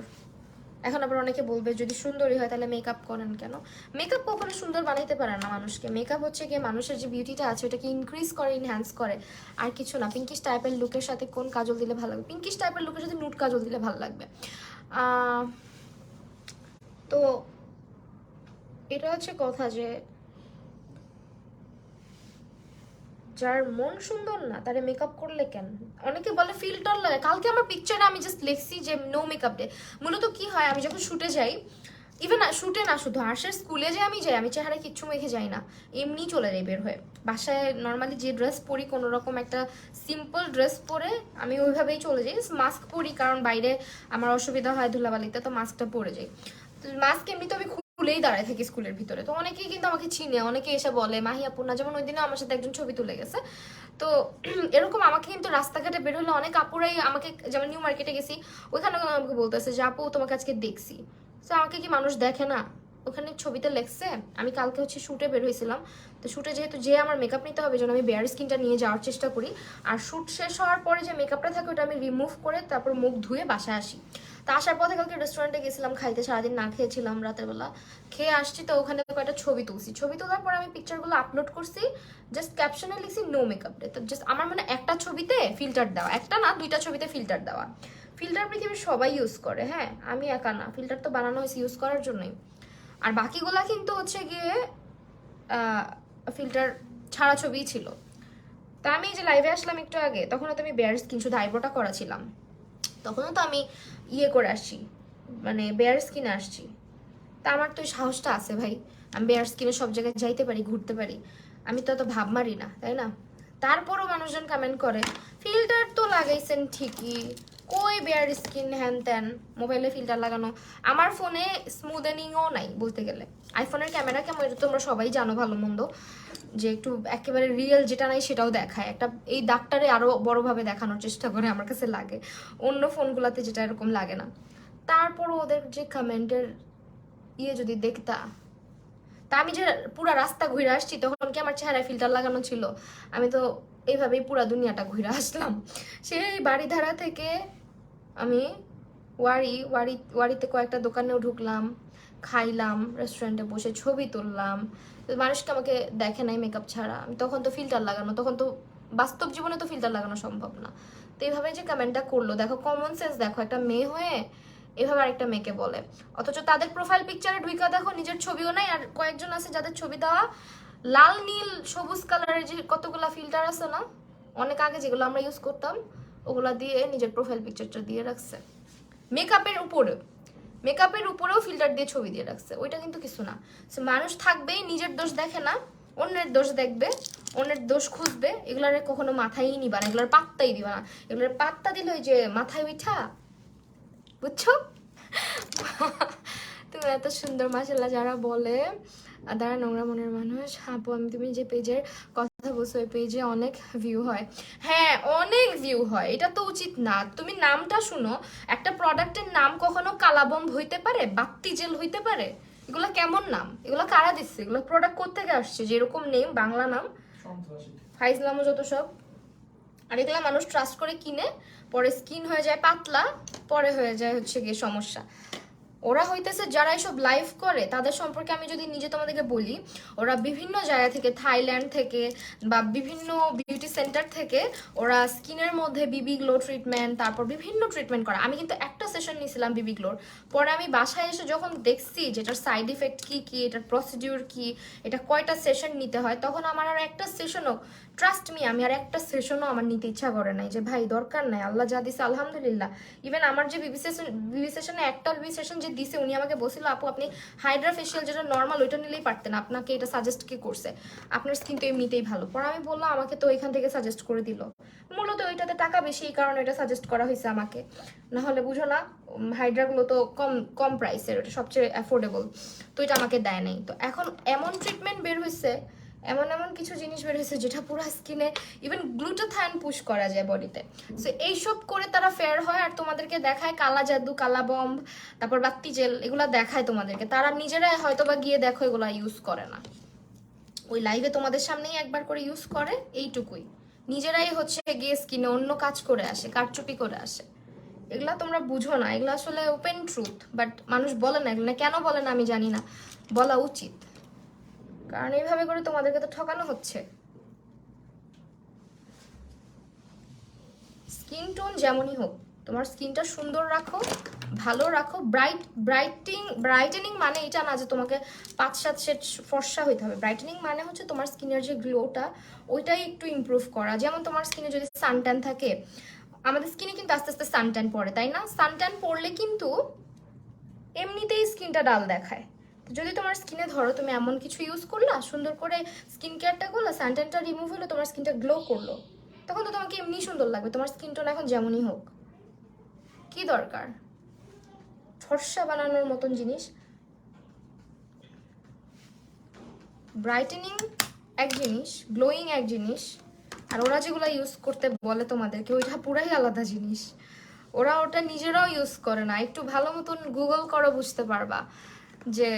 এখন আবার অনেকে বলবে যদি সুন্দরই হয় তাহলে মেকআপ করেন কেন? মেকআপ কখনো সুন্দর বানাইতে পারে না মানুষকে। মেকআপ হচ্ছে গিয়ে মানুষের যে বিউটিটা আছে ওটাকে ইনক্রিজ করে, ইনহ্যান্স করে, আর কিছু না। পিঙ্কিশ টাইপের লুকের সাথে কোন কাজল দিলে ভালো লাগবে? পিঙ্কিশ টাইপের লুকের সাথে নুট কাজল দিলে ভালো লাগবে। তো এটা হচ্ছে কথা যে যার মন সুন্দর না তারে মেকআপ করলে কেন? অনেকে বলে ফিল্টার লাগে। কালকে আমার পিকচারে আমি জাস্ট লিখছি যে নো মেকআপ ডে। মূলত কি হয়, আমি যখন শুটে যাই, ইভেন শুটে না, শুধু আর্শের স্কুলে যে আমি যাই, আমি চেহারা কিচ্ছু মেখে যাই না, এমনি চলে যাই বের হয়ে। বাসায় নর্মালি যে ড্রেস পরি, কোনো রকম একটা সিম্পল ড্রেস পরে আমি ওইভাবেই চলে যাই। মাস্ক পরি কারণ বাইরে আমার অসুবিধা হয় ধুলাবালিতে, তো মাস্কটা পরে যাই। তো মাস্ক এমনি তো আমি খুলেই দাঁড়ায় থাকি স্কুলের ভিতরে। তো অনেকেই কিন্তু আমাকে চিনে, অনেকে এসে বলে মাহিয়া পূর্ণা, যেমন ওই দিনে আমার সাথে একজন ছবি তুলে গেছে। তো এরকম আমাকে কিন্তু রাস্তাঘাটে বের হলে অনেক আপুরাই আমাকে, যেমন নিউ মার্কেটে গেছি, ওইখানে আমাকে বলতেছে যে আপু তোমাকে আজকে দেখছি। তো আমাকে কি মানুষ দেখে না? ওখানে ছবিতে লেখছে। আমি কালকে হচ্ছে শুটে বের হয়েছিলাম, তো শুটে যেহেতু যে আমার মেকআপ নিতে হবে, যেন আমি বেয়ার স্কিনটা নিয়ে যাওয়ার চেষ্টা করি। আর শুট শেষ হওয়ার পরে যে মেকআপটা থাকে ওটা আমি রিমুভ করে তারপর মুখ ধুয়ে বাসায় আসি। তো আসার পথে কালকে রেস্টুরেন্টে গেছিলাম খাইতে, সারাদিন না খেয়েছিলাম, রাতের বেলা খেয়ে আসছি। তো ওখানে কয়েকটা ছবি তুলছি, ছবি তোলার পর আমি পিকচারগুলো আপলোড করছি, জাস্ট ক্যাপশনে লিখছি নো মেকআপ ডে। তো জাস্ট আমার মানে একটা ছবিতে ফিল্টার দেওয়া, একটা না 2টা ছবিতে ফিল্টার দেওয়া। ফিল্টার পৃথিবীর সবাই ইউজ করে, হ্যাঁ আমি একা না, ফিল্টার তো বানানো হয়েছে ইউজ করার জন্যই। আর বাকিগুলা কিন্তু হচ্ছে গিয়ে ফিল্টার ছাড়া ছবিই ছিল। তা আমি এই যে লাইভে আসলাম একটু আগে, তখনও তো আমি বেয়ার স্কিন শুধু আইব্রোটা করা ছিলাম, তখনও তো আমি ইয়ে করে আসছি, মানে বেয়ার স্কিনে আসছি। তা আমার তো ওই সাহসটা আছে ভাই, আমি বেয়ার স্কিনে সব জায়গায় যাইতে পারি, ঘুরতে পারি, আমি তো এত ভাব মারি না, তাই না? তারপরও মানুষজন কমেন্ট করে ফিল্টার তো লাগাইছেন ঠিকই, কই বেয়ার স্কিন হ্যান ত্যান, মোবাইলে ফিল্টার লাগানো। আমার ফোনে স্মুদেনিংও নাই বলতে গেলে। আইফোনের ক্যামেরা কেমন এটা তোমরা সবাই জানো ভালো মন্দ, যে একটু একেবারে রিয়েল যেটা নাই সেটাও দেখায়, একটা এই দাগটারে আরো বড়ভাবে দেখানোর চেষ্টা করে আমার কাছে লাগে, অন্য ফোনগুলোতে যেটা এরকম লাগে না। তারপরও ওদের যে কমেন্টের ইয়ে যদি দেখতা, তা আমি যে পুরা রাস্তা ঘুরে আসছি তখন কি আমার চেহারায় ফিল্টার লাগানো ছিল? আমি তো এইভাবেই পুরা দুনিয়াটা ঘুরে আসলাম। সেই বাড়িধারা থেকে আমি ওয়ারিতে কয়েকটা দোকানেও ঢুকলাম, খাইলাম, রেস্টুরেন্টে বসে ছবি তুললাম। তো মানুষকে আমাকে দেখে নাই মেকআপ ছাড়া, আমি তখন তো ফিল্টার লাগানো, তখন তো বাস্তব জীবনে তো ফিল্টার লাগানো সম্ভব না। তো এইভাবে যে কমেন্টটা করলো, দেখো কমন সেন্স দেখো, একটা মেয়ে হয়ে এভাবে আরেকটা মেয়েকে বলে। অথচ তাদের প্রোফাইল পিকচারে ঢুইকা দেখো নিজের ছবিও নাই, আর কয়েকজন আছে যাদের ছবি দেওয়া লাল নীল সবুজ কালারের যে কতগুলা ফিল্টার আছে না, অনেক আগে যেগুলো আমরা ইউজ করতাম, ওগুলা দিয়ে নিজের প্রোফাইল পিকচারটা দিয়ে রাখছে। মেকআপের উপরেও ফিল্টার দিয়ে ছবি দিয়ে রাখছে, ওইটা কিন্তু কিছু না। মানুষ থাকবেই, নিজের দোষ দেখে না, অন্যের দোষ দেখবে, অন্যের দোষ খুঁজবে, এগুলার কখনো মাথায় নিবা না, এগুলার পাত্তাই দিবা না। এগুলার পাত্তা দিলে ওই যে মাথায় উঠা, বুঝছো? তুমি এত সুন্দর মাশাআল্লাহ যারা বলে, তারা নোংরা মনের মানুষ। আপু আমি তুমি যে পেজের কথা বলছো ওই পেজে অনেক ভিউ হয়। হ্যাঁ অনেক ভিউ হয়, এটা তো উচিত না। তুমি নামটা শুনো, একটা প্রোডাক্টের নাম কখনো কালাবম্ব হইতে পারে, বাত্তি জেল হইতে পারে? এগুলো কেমন নাম? এগুলো কারা দিচ্ছে? এগুলো প্রোডাক্ট কোত্থেকে আসছে? যেরকম নেম, বাংলা নাম, ফাইজ নামও যত সব। আর এগুলো মানুষ ট্রাস্ট করে কিনে, পরে স্কিন হয়ে যায় পাতলা, পরে হয়ে যায় হচ্ছে গিয়ে সমস্যা। ওরা হইতেছে যারা এসব লাইভ করে তাদের সম্পর্কে আমি যদি নিজে তোমাদেরকে বলি, ওরা বিভিন্ন জায়গা থেকে, থাইল্যান্ড থেকে বা বিভিন্ন বিউটি সেন্টার থেকে ওরা স্কিনের মধ্যে বিবি গ্লো ট্রিটমেন্ট, তারপর বিভিন্ন ট্রিটমেন্ট করে। আমি কিন্তু একটা সেশন নিয়েছিলাম বিবি গ্লোর, পরে আমি বাসায় এসে যখন দেখছি যে এটার সাইড ইফেক্ট কি কি, এটার প্রসিডিউর কি, এটা কয়টা সেশন নিতে হয়, তখন আমার আর একটা সেশনও, ট্রাস্ট মি, আমি আর একটা সেশনও আমার নিতে ইচ্ছা করে নাই, যে ভাই দরকার নাই, আল্লাহ যা দিছে আলহামদুলিল্লাহ। ইভেন আমার যে বিবি সেশনে একটা বিবি সেশন যে দিছে, উনি আমাকে বলছিল আপু আপনি হাইড্রা ফেশিয়াল যেটা নর্মাল ওইটা নিলেই পারতেন, আপনাকে এটা সাজেস্ট কি করছে, আপনার স্কিন তো এমনিতেই ভালো। পরে আমি বললাম আমাকে তো এখান থেকে সাজেস্ট করে দিল, মূলত ওইটাতে টাকা বেশি, এই কারণে এটা সাজেস্ট করা হয়েছে আমাকে। না হলে বুঝো না, হাইড্রাগুলো তো কম কম প্রাইসের, ওটা সবচেয়ে অ্যাফোর্ডেবল, তো এটা আমাকে দেয় নাই। তো এখন এমন ট্রিটমেন্ট বের হয়েছে, এমন এমন কিছু জিনিস বের হয়েছে যেটা পুরো স্কিনে ইভেন গ্লুটাথায়ন পুশ করা যায় বডিতে। সো এইসব করে তারা ফেয়ার হয়, আর তোমাদেরকে দেখায় কালা জাদু, কালা বম্ব, তারপর বাত্তি জেল, এগুলা দেখায় তোমাদেরকে। তারা নিজেরাই হয়তো বা গিয়ে দেখো এগুলা ইউজ করে না, ওই লাইভে তোমাদের সামনেই একবার করে ইউজ করে, এইটুকুই। নিজেরাই হচ্ছে গিয়ে স্কিনে অন্য কাজ করে আসে, কারচুপি করে আসে। এগুলা তোমরা বুঝো না, এগুলো আসলে ওপেন ট্রুথ, বাট মানুষ বলে না। এগুলো কেন বলে না আমি জানি না, বলা উচিত, কারণ এইভাবে করে তোমাদেরকে তো ঠকানো হচ্ছে। স্কিন টোন যেমনই হোক, তোমার স্কিনটা সুন্দর রাখো, ভালো রাখো। ব্রাইটেনিং মানে এটা না যে তোমাকে 5-7 শেড ফর্সা হইতে হবে। ব্রাইটেনিং মানে হচ্ছে তোমার স্কিনের যে গ্লোটা ওইটাই একটু ইমপ্রুভ করা। যেমন তোমার স্কিনে যদি সানট্যান থাকে, আমাদের স্কিনে কিন্তু আস্তে আস্তে সানট্যান পড়ে, তাই না? সানট্যান পড়লে কিন্তু এমনিতেই স্কিনটা ডাল দেখায়। তো যদি তোমার স্কিনে ধরো তুমি এমন কিছু ইউজ করলা, সুন্দর করে স্কিন কেয়ারটা করলা, সানট্যানটা রিমুভ হলো, তোমার স্কিনটা গ্লো করলো, তখন তো তোমাকে এমনি সুন্দর লাগবে, তোমার স্কিন টোন এখন যেমনই হোক। কি দরকার ফর্সা বানানোর মতন জিনিস? ব্রাইটেনিং এক জিনিস, গ্লোয়িং এক জিনিস, আর ওরা যেগুলো ইউজ করতে বলে তোমাদেরকে ওইটা পুরাই আলাদা জিনিস। ওরা ওটা নিজেরাও ইউজ করে না। একটু ভালো মতন গুগল করো, বুঝতে পারবা যে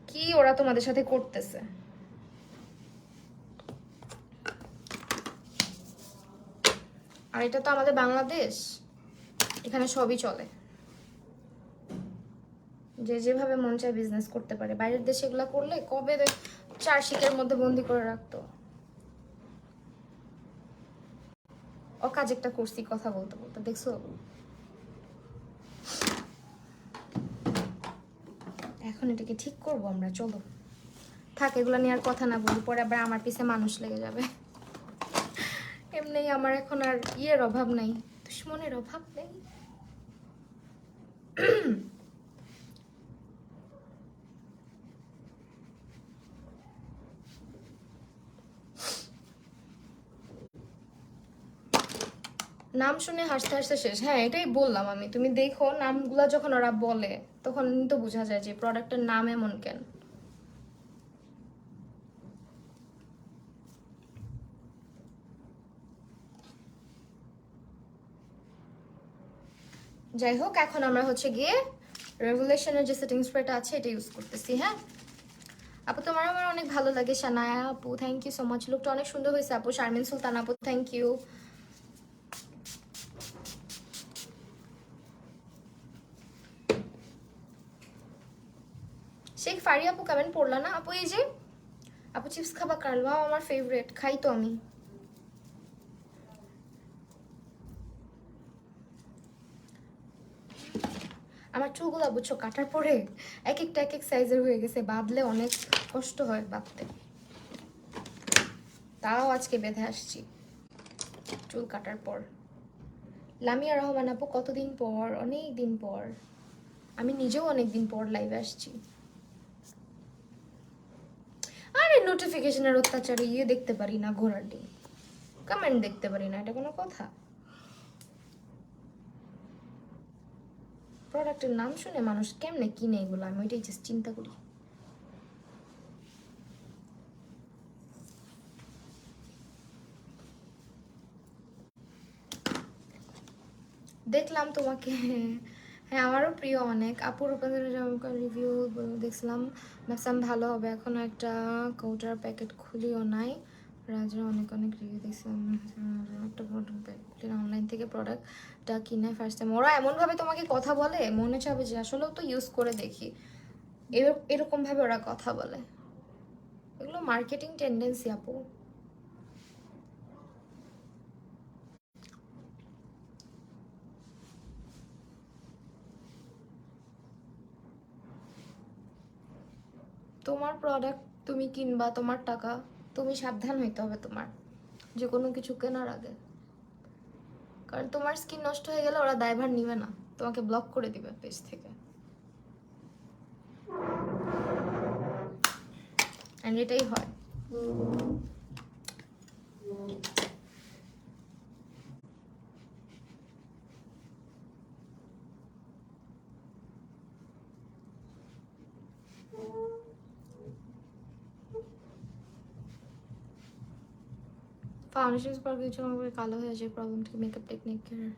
কি ওরা তোমাদের সাথে করতেছে। আর এটা তো আমাদের বাংলাদেশ, এখানে সবই চলে, যে যেভাবে মন চায় বিজনেস করতে পারে। বাইরের দেশে এগুলো করলে কবে 4 শিটের মধ্যে বন্দি করে রাখতো। অকাজ একটা করছি কথা বলতে বলতে, দেখছো? এখন এটাকে ঠিক করবো আমরা, চলো থাক, এগুলো নিয়ে আর কথা না বলি, পরে আবার আমার পিছে মানুষ লেগে যাবে। এমনি আমার এখন আর ইয়ের অভাব নাই, দুশ্মনের অভাব নেই। নাম শুনে হাসতে হাসতে শেষ। হ্যাঁ, এটাই বললাম আমি। তুমি দেখো নামগুলা যখন ওরা বলে তখন তো বোঝা যায় যে প্রোডাক্টের নাম এমন কেন। যাই হোক, এখন আমরা হচ্ছে গিয়ে রেভুলেশনের যে সেটিং স্প্রেটা আছে এটা ইউজ করতেছি। হ্যাঁ আপু, তোমার আমার অনেক ভালো লাগে। সানায়া আপু, থ্যাংক ইউ সো মাচ, লুকটা অনেক সুন্দর হয়েছে আপু। শারমিন সুলতান আপু, থ্যাংক ইউ। শেখ ফারি আপু কমেন্ট পড়লা না আপু? এই যে আপু চিপস খাবা কার্ল, ওয়াও আমার ফেভারিট, খাই তো আমি। আমার চুলগুলা বুঝছো কাটার পরে এক একটা এক এক সাইজের হয়ে গেছে, বাঁধলে অনেক কষ্ট হয় বাঁধতে, তাও আজকে বেঁধে আসছি চুল কাটার পর। লামিয়া রহমান আপু, কতদিন পর, অনেক দিন পর। আমি নিজেও অনেক দিন পর লাইভে আসছি। আরে নোটিফিকেশনের অত্যাচারে ইয়ে দেখতে পারি না, ঘোড়ার ডিম, কমেন্ট দেখতে পারি না, এটা কোনো কথা? প্রোডাক্টের নাম শুনে মানুষ কেমনে কিনে এগুলো, আমি ওইটাই জাস্ট চিন্তা করি। দেখলাম তোমাকে, হ্যাঁ আমারও প্রিয় অনেক। আপুর রূপান্তর রিভিউ দেখছিলাম, ম্যাক্সিমাম ভালো হবে। এখনো একটা কৌটার প্যাকেট খুলিও নাই। রাজরা অনেক অনেক রিভিউ দেখছিলাম, একটা প্যাকেট অনলাইন থেকে প্রোডাক্টটা কিনে ফার্স্ট টাইম। ওরা এমনভাবে তোমাকে কথা বলে মনে চাবে যে আসলেও তো ইউজ করে দেখি, এরকমভাবে ওরা কথা বলে। এগুলো মার্কেটিং টেন্ডেন্সি আপু। তোমার প্রোডাক্ট তুমি কিনবা, তোমার টাকা, তুমি সাবধান হইতে হবে তোমার যে কোনো কিছু কেনার আগে। কারণ তোমার স্কিন নষ্ট হয়ে গেলে ওরা দায়ভার নিবে না, তোমাকে ব্লক করে দিবে পেজ থেকে। এন্ড এটাই হয়। ফাউন্ডেশন পর কিছু আমার কালো হয়ে যায়, প্রবলেমটা মেকআপ টেকনিকের,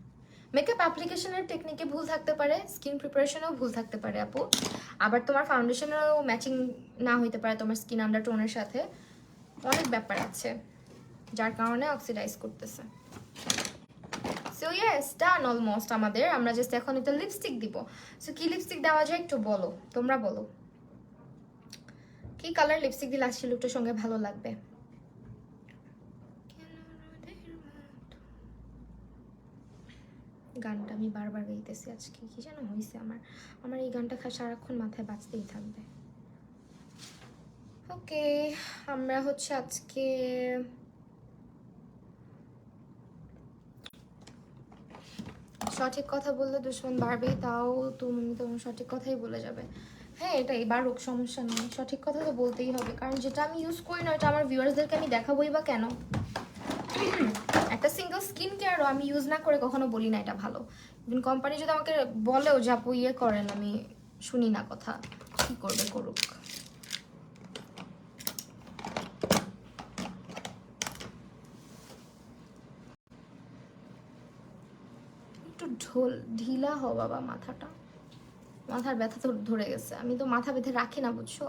মেকআপ অ্যাপ্লিকেশনের টেকনিকে ভুল থাকতে পারে, স্কিন প্রিপারেশনেও ভুল থাকতে পারে আপু। আবার তোমার ফাউন্ডেশনেরও ম্যাচিং না হইতে পারে তোমার স্কিন আন্ডারটোনের সাথে, অনেক ব্যাপার আছে যার কারণে অক্সিডাইজ করতেছে। সো ইয়েস, ডান অলমোস্ট আমাদের। আমরা জাস্ট এখন এটা লিপস্টিক দিব। সো কি লিপস্টিক দেওয়া যায় একটু বলো, তোমরা বলো কি কালার লিপস্টিক দিলে আজকে লুকটার সঙ্গে ভালো লাগবে। গানটা আমি বারবার গাইতেছি আজকে, কি যেন হয়েছে আমার আমার এই গানটা সারাক্ষণ মাথায় বাজতেই থাকবে। ওকে, আমরা হচ্ছে আজকে সঠিক কথা বললে দুশ্মন বাড়বেই, তাও তুমি তোমার সঠিক কথাই বলে যাবে। হ্যাঁ এটাই বাড়ুক, সমস্যা নেই, সঠিক কথা তো বলতেই হবে, কারণ যেটা আমি ইউজ করি না ওটা আমার ভিউয়ার্সদেরকে আমি দেখাবোই বা কেন। একটা সিঙ্গেল স্কিন কেয়ারও আমি ইউজ না করে কখনো বলি না এটা ভালো। ইভেন কোম্পানি যদি আমাকে বলেও যে আপু ইয়ে করেন, আমি শুনি না কথা, কি করবে করুক। একটু ঢিলা হ বাবা, মাথার ব্যথা তো ধরে গেছে, আমি তো মাথা বেঁধে রাখি না বুঝছো।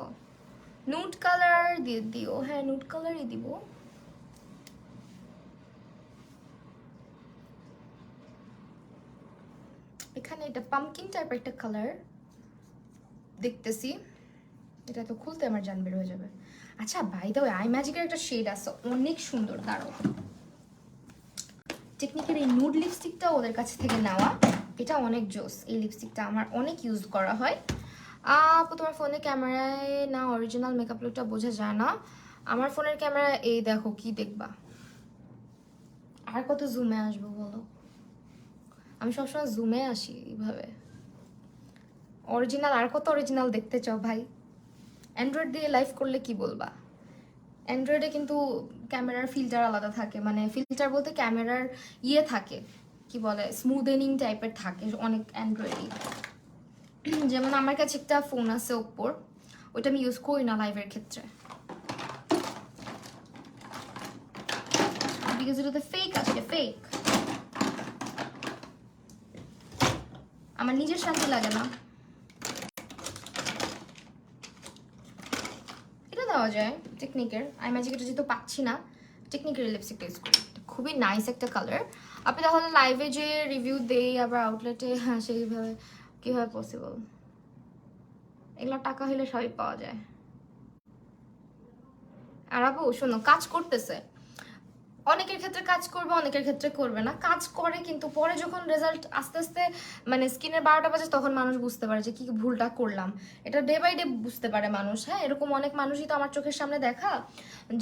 নুড কালার দিয়ে দিও, হ্যাঁ নুড কালারই দিব। এখানে এটা পামকিন টাইপের একটা কালার দেখতেছি, এটা তো খুলতে আমার জান বের হয়ে যাবে। আচ্ছা বাই দ্য ওয়ে, আই ম্যাজিকের একটা শেড আছে অনেক সুন্দর, দাঁড়াও। টেকনিকের এই নুড লিপস্টিকটা ওদের কাছ থেকে নেওয়া, এটা অনেক জোস। এই লিপস্টিকটা আমার অনেক ইউজ করা হয়। আপু তোমার ফোনে ক্যামেরায় না অরিজিনাল মেকআপ লুকটা বোঝা যায় না। আমার ফোনের ক্যামেরা এই দেখো, কি দেখবা, আর কত জুমে আসবো বলো, আমি সবসময় জুমে আসি এইভাবে। অরিজিনাল আর কত অরিজিনাল দেখতে চাও ভাই? অ্যান্ড্রয়েড দিয়ে লাইভ করলে কি বলবা? অ্যান্ড্রয়েডে কিন্তু ক্যামেরার ফিল্টার আলাদা থাকে, মানে ফিল্টার বলতে ক্যামেরার ইয়ে থাকে, কি বলে স্মুদেনিং টাইপের থাকে অনেক অ্যান্ড্রয়েডই। যেমন আমার কাছে একটা ফোন আছে ওপ্পোর, ওইটা আমি ইউজ করি না লাইভের ক্ষেত্রে, বিকজ এটাতে ফেক আছে, ফেক। আমার নিজের শান্তি লাগে না। এটা দেওয়া যায় টেকনিকের, আই ম্যাজিক এটা যেহেতু পাচ্ছি না, টেকনিকের লিপস্টিকটা ইউজ করি, খুবই নাইস একটা কালার। আপনি তাহলে লাইভে যে রিভিউ দেই আবার আউটলেটে, হ্যাঁ সেইভাবে কীভাবে পসিবল? এগুলো টাকা হলে সবই পাওয়া যায়। আর আপু শোনো, কাজ করতেছে, অনেকের ক্ষেত্রে কাজ করবে, অনেকের ক্ষেত্রে করবে না, কাজ করে কিন্তু পরে যখন রেজাল্ট আস্তে আস্তে মানে স্কিনের 12টা বাজে, তখন মানুষ বুঝতে পারে যে কি ভুলটা করলাম। এটা ডে বাই ডে বুঝতে পারে মানুষ। হ্যাঁ এরকম অনেক মানুষই তো আমার চোখের সামনে দেখা,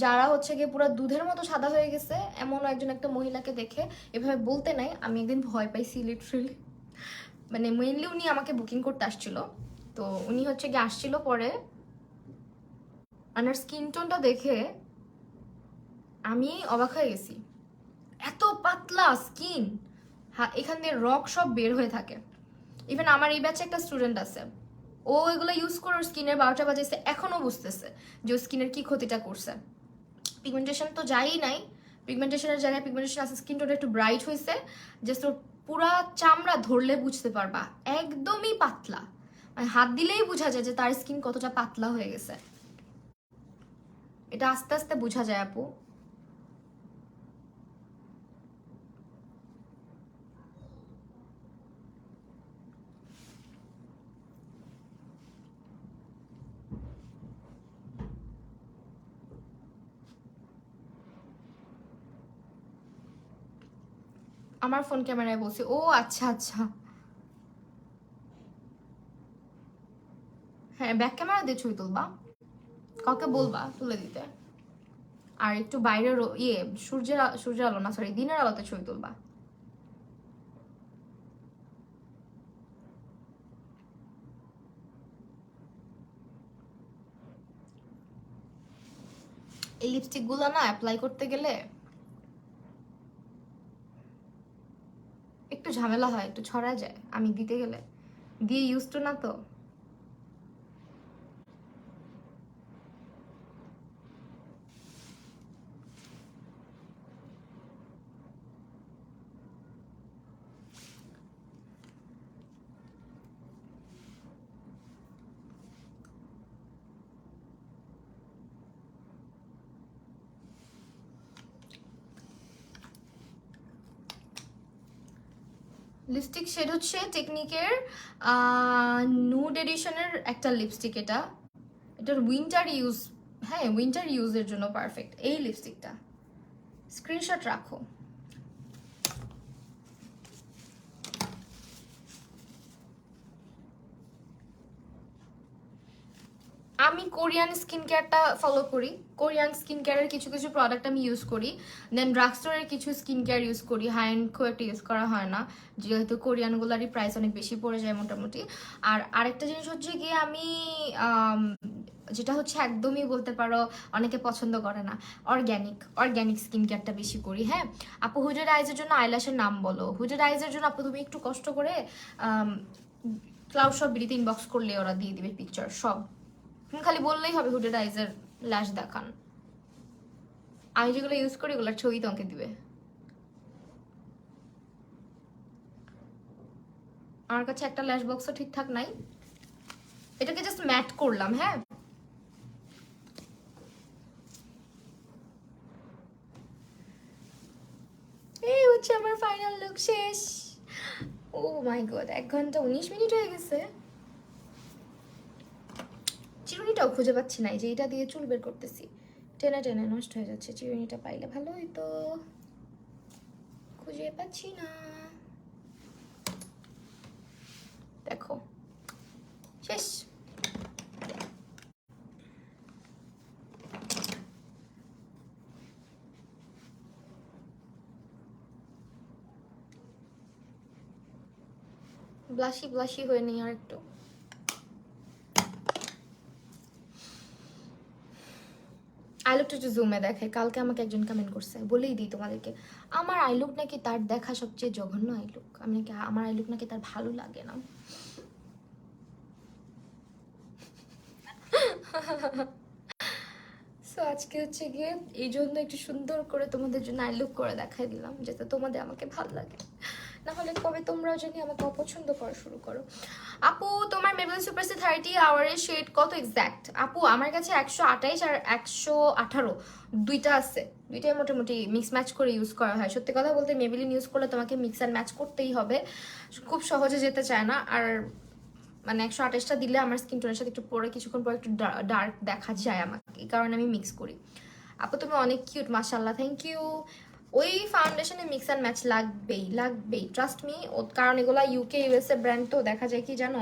যারা হচ্ছে গিয়ে পুরো দুধের মতো সাদা হয়ে গেছে, এমন একজন একটা মহিলাকে দেখে এভাবে বলতে নাই, আমি একদিন ভয় পাইছি লিটারেলি। মানে মেইনলি উনি আমাকে বুকিং করতে আসছিল, তো উনি হচ্ছে গিয়ে আসছিল, পরে ওনার স্কিন টোনটা দেখে আমি অবাক হয়ে গেছি, এত পাতলা স্কিন, হ্যাঁ এখান দিয়ে রক সব বের হয়ে থাকে। ইভেন আমার এই ব্যাচে একটা স্টুডেন্ট আছে, ও এগুলো ইউজ করে ওর স্কিনের 12টা বাজেছে, এখনো বুঝতেছে যে ও স্কিনের কি ক্ষতিটা করছে। পিগমেন্টেশন তো যাই নাই, পিগমেন্টেশনের জায়গায় পিগমেন্টেশন আছে, স্কিন টোনটা একটু ব্রাইট হয়েছে, জাস্ট ওর পুরা চামড়া ধরলে বুঝতে পারবা একদমই পাতলা, মানে হাত দিলেই বোঝা যায় যে তার স্কিন কতটা পাতলা হয়ে গেছে। এটা আস্তে আস্তে বোঝা যায় আপু। আমার ফোন ক্যামেরায় বলছি, ও আচ্ছা আচ্ছা, হ্যাঁ ব্যাক ক্যামেরা দিয়ে ছবি তুলবা, কাউকে বলবা তুলে দিতে, আর একটু বাইরের ইয়ে সূর্যের আলো না, সরি দিনের আলোতে ছবি তুলবা। এই লিপস্টিক গুলো না অ্যাপ্লাই করতে গেলে একটু ঝামেলা হয়, একটু ছড়া যায়, আমি দিতে গেলে দিয়ে ইউজ টু না তো। লিপস্টিক শেড হচ্ছে টেকনিকের নুড এডিশনের একটা লিপস্টিক, এটার উইন্টার ইউজ, হ্যাঁ উইন্টার ইউজের জন্য পারফেক্ট এই লিপস্টিকটা, স্ক্রিনশট রাখো। আমি কোরিয়ান স্কিন কেয়ারটা ফলো করি। কোরিয়ান স্কিন কেয়ারের কিছু কিছু প্রোডাক্ট আমি ইউজ করি, দেন ড্রাগ স্টোরের কিছু স্কিন কেয়ার ইউজ করি। হাই এন্ড খুব একটা ইউজ করা হয় না, যেহেতু কোরিয়ানগুলারই প্রাইস অনেক বেশি পড়ে যায় মোটামুটি। আর আরেকটা জিনিস হচ্ছে গিয়ে আমি যেটা হচ্ছে একদমই বলতে পারো অনেকে পছন্দ করে না, অর্গ্যানিক স্কিন কেয়ারটা বেশি করি। হ্যাঁ আপু, হুডেড আইজের জন্য আইল্যাশের নাম বলো। হুডেড আইজের জন্য আপু তুমি একটু কষ্ট করে ক্লাউড শপ বিডিতে ইনবক্স করলে ওরা দিয়ে দিবে পিকচার সব। তুমি খালি বললেই হবে হুডেড আইজের ল্যাশ দেখান, আমি যেগুলো ইউজ করি ওগুলোর ছবি তোমাকে দিবে। আমার কাছে একটা ল্যাশ বক্সও ঠিকঠাক নাই, এটাকে জাস্ট ম্যাট করলাম। হ্যাঁ এই হচ্ছে আমার ফাইনাল লুক শেষ। ও মাই গড, 1 ঘন্টা 19 মিনিট হয়ে গেছে। চিরুনিটাও খুঁজে পাচ্ছি না, এই যে এটা দিয়ে চুল বের করতেছি, টেনে টেনে নষ্ট হয়ে যাচ্ছে। চিরুনিটা পাইলে ভালো হইতো, খুঁজে পাচ্ছি না। দেখো শেষ। ব্লাশি ব্লাশি হয়ে নেই আর একটু। আইলুকটা একটু জুমে দেখে, কালকে আমাকে একজন কমেন্ট করছে, বলেই দিই তোমাদেরকে, আমার আইলুক নাকি তার দেখা সবচেয়ে জঘন্য আইলুক। আমি নাকি আমার আইলুক নাকি তার ভালো লাগে না। সো আজকে হচ্ছে গিয়ে এই জন্য একটু সুন্দর করে তোমাদের জন্য আইলুক করে দেখাই দিলাম, যাতে তোমাদের আমাকে ভালো লাগে, না হলে কবে তোমরাও জানি আমাকে অপছন্দ করা শুরু করো। আপু তোমার মেবেলিন সুপারস্টার 30 আওয়ারের শেড কত এক্স্যাক্ট? আপু আমার কাছে 128 আর 118 দুইটা আছে, দুইটাই মোটামুটি মিক্স ম্যাচ করে ইউজ করা হয়। সত্যি কথা বলতে মেবেলিন ইউজ করলে তোমাকে মিক্স অ্যান্ড ম্যাচ করতেই হবে, খুব সহজে যেতে চায় না। আর মানে 128টা দিলে আমার স্কিন টোনের সাথে একটু পরে কিছুক্ষণ পরে একটু ডার্ক দেখা যায় আমাকে, এই কারণে আমি মিক্স করি। আপু তুমি অনেক কিউট, মাশাআল্লাহ, থ্যাংক ইউ। ওই ফাউন্ডেশনে মিক্স অ্যান্ড ম্যাচ লাগবেই ট্রাস্ট মি, কারণ এগুলা ইউকে ইউএসএ ব্র্যান্ড, তো দেখা যায় কি জানো,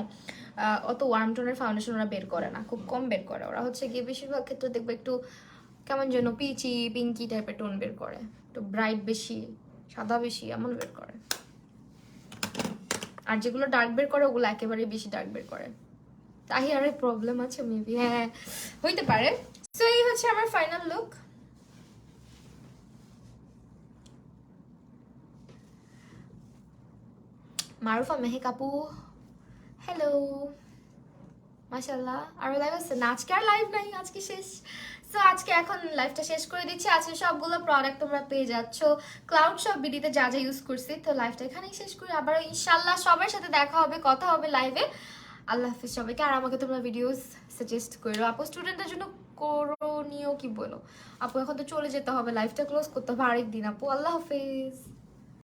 অত ওয়ার্ম টোনের ফাউন্ডেশন ওরা বের করে না, খুব কম বের করে। ওরা হচ্ছে গিয়ে বেশিরভাগ ক্ষেত্রে দেখবে একটু কেমন যেন পিচি পিঙ্কি টাইপের টোন বের করে, একটু ব্রাইট বেশি, সাদা বেশি, এমন বের করে। আর যেগুলো ডার্ক বের করে ওগুলো একেবারে বেশি ডার্ক বের করে। তাই আর প্রবলেম আছে মেবি, হ্যাঁ হইতে পারে। সো এই হচ্ছে আমার ফাইনাল লুক। মারুফা মেহেক আপু হ্যালো, মাশাআল্লাহ। আর লাইভ আছে না? আজকে আর লাইভ নাই, আজকে শেষ। সো আজকে এখন লাইভটা শেষ করে দিচ্ছি। আজকে সবগুলো প্রোডাক্ট তোমরা পেয়ে যাচ্ছ ক্লাউড শপ বিডিতে, যা যা ইউজ করছি। তো লাইভটা এখানেই শেষ করি, আবার ইনশাল্লাহ সবার সাথে দেখা হবে, কথা হবে লাইভে। আল্লাহ হাফিজ সবাইকে। আর আমাকে তোমরা ভিডিওস সাজেস্ট করো আপু, স্টুডেন্টের জন্য করণীয় কি বলো আপু? এখন তো চলে যেতে হবে, লাইভটা ক্লোজ করতে হবে আরেকদিন আপু। আল্লাহ হাফিজ।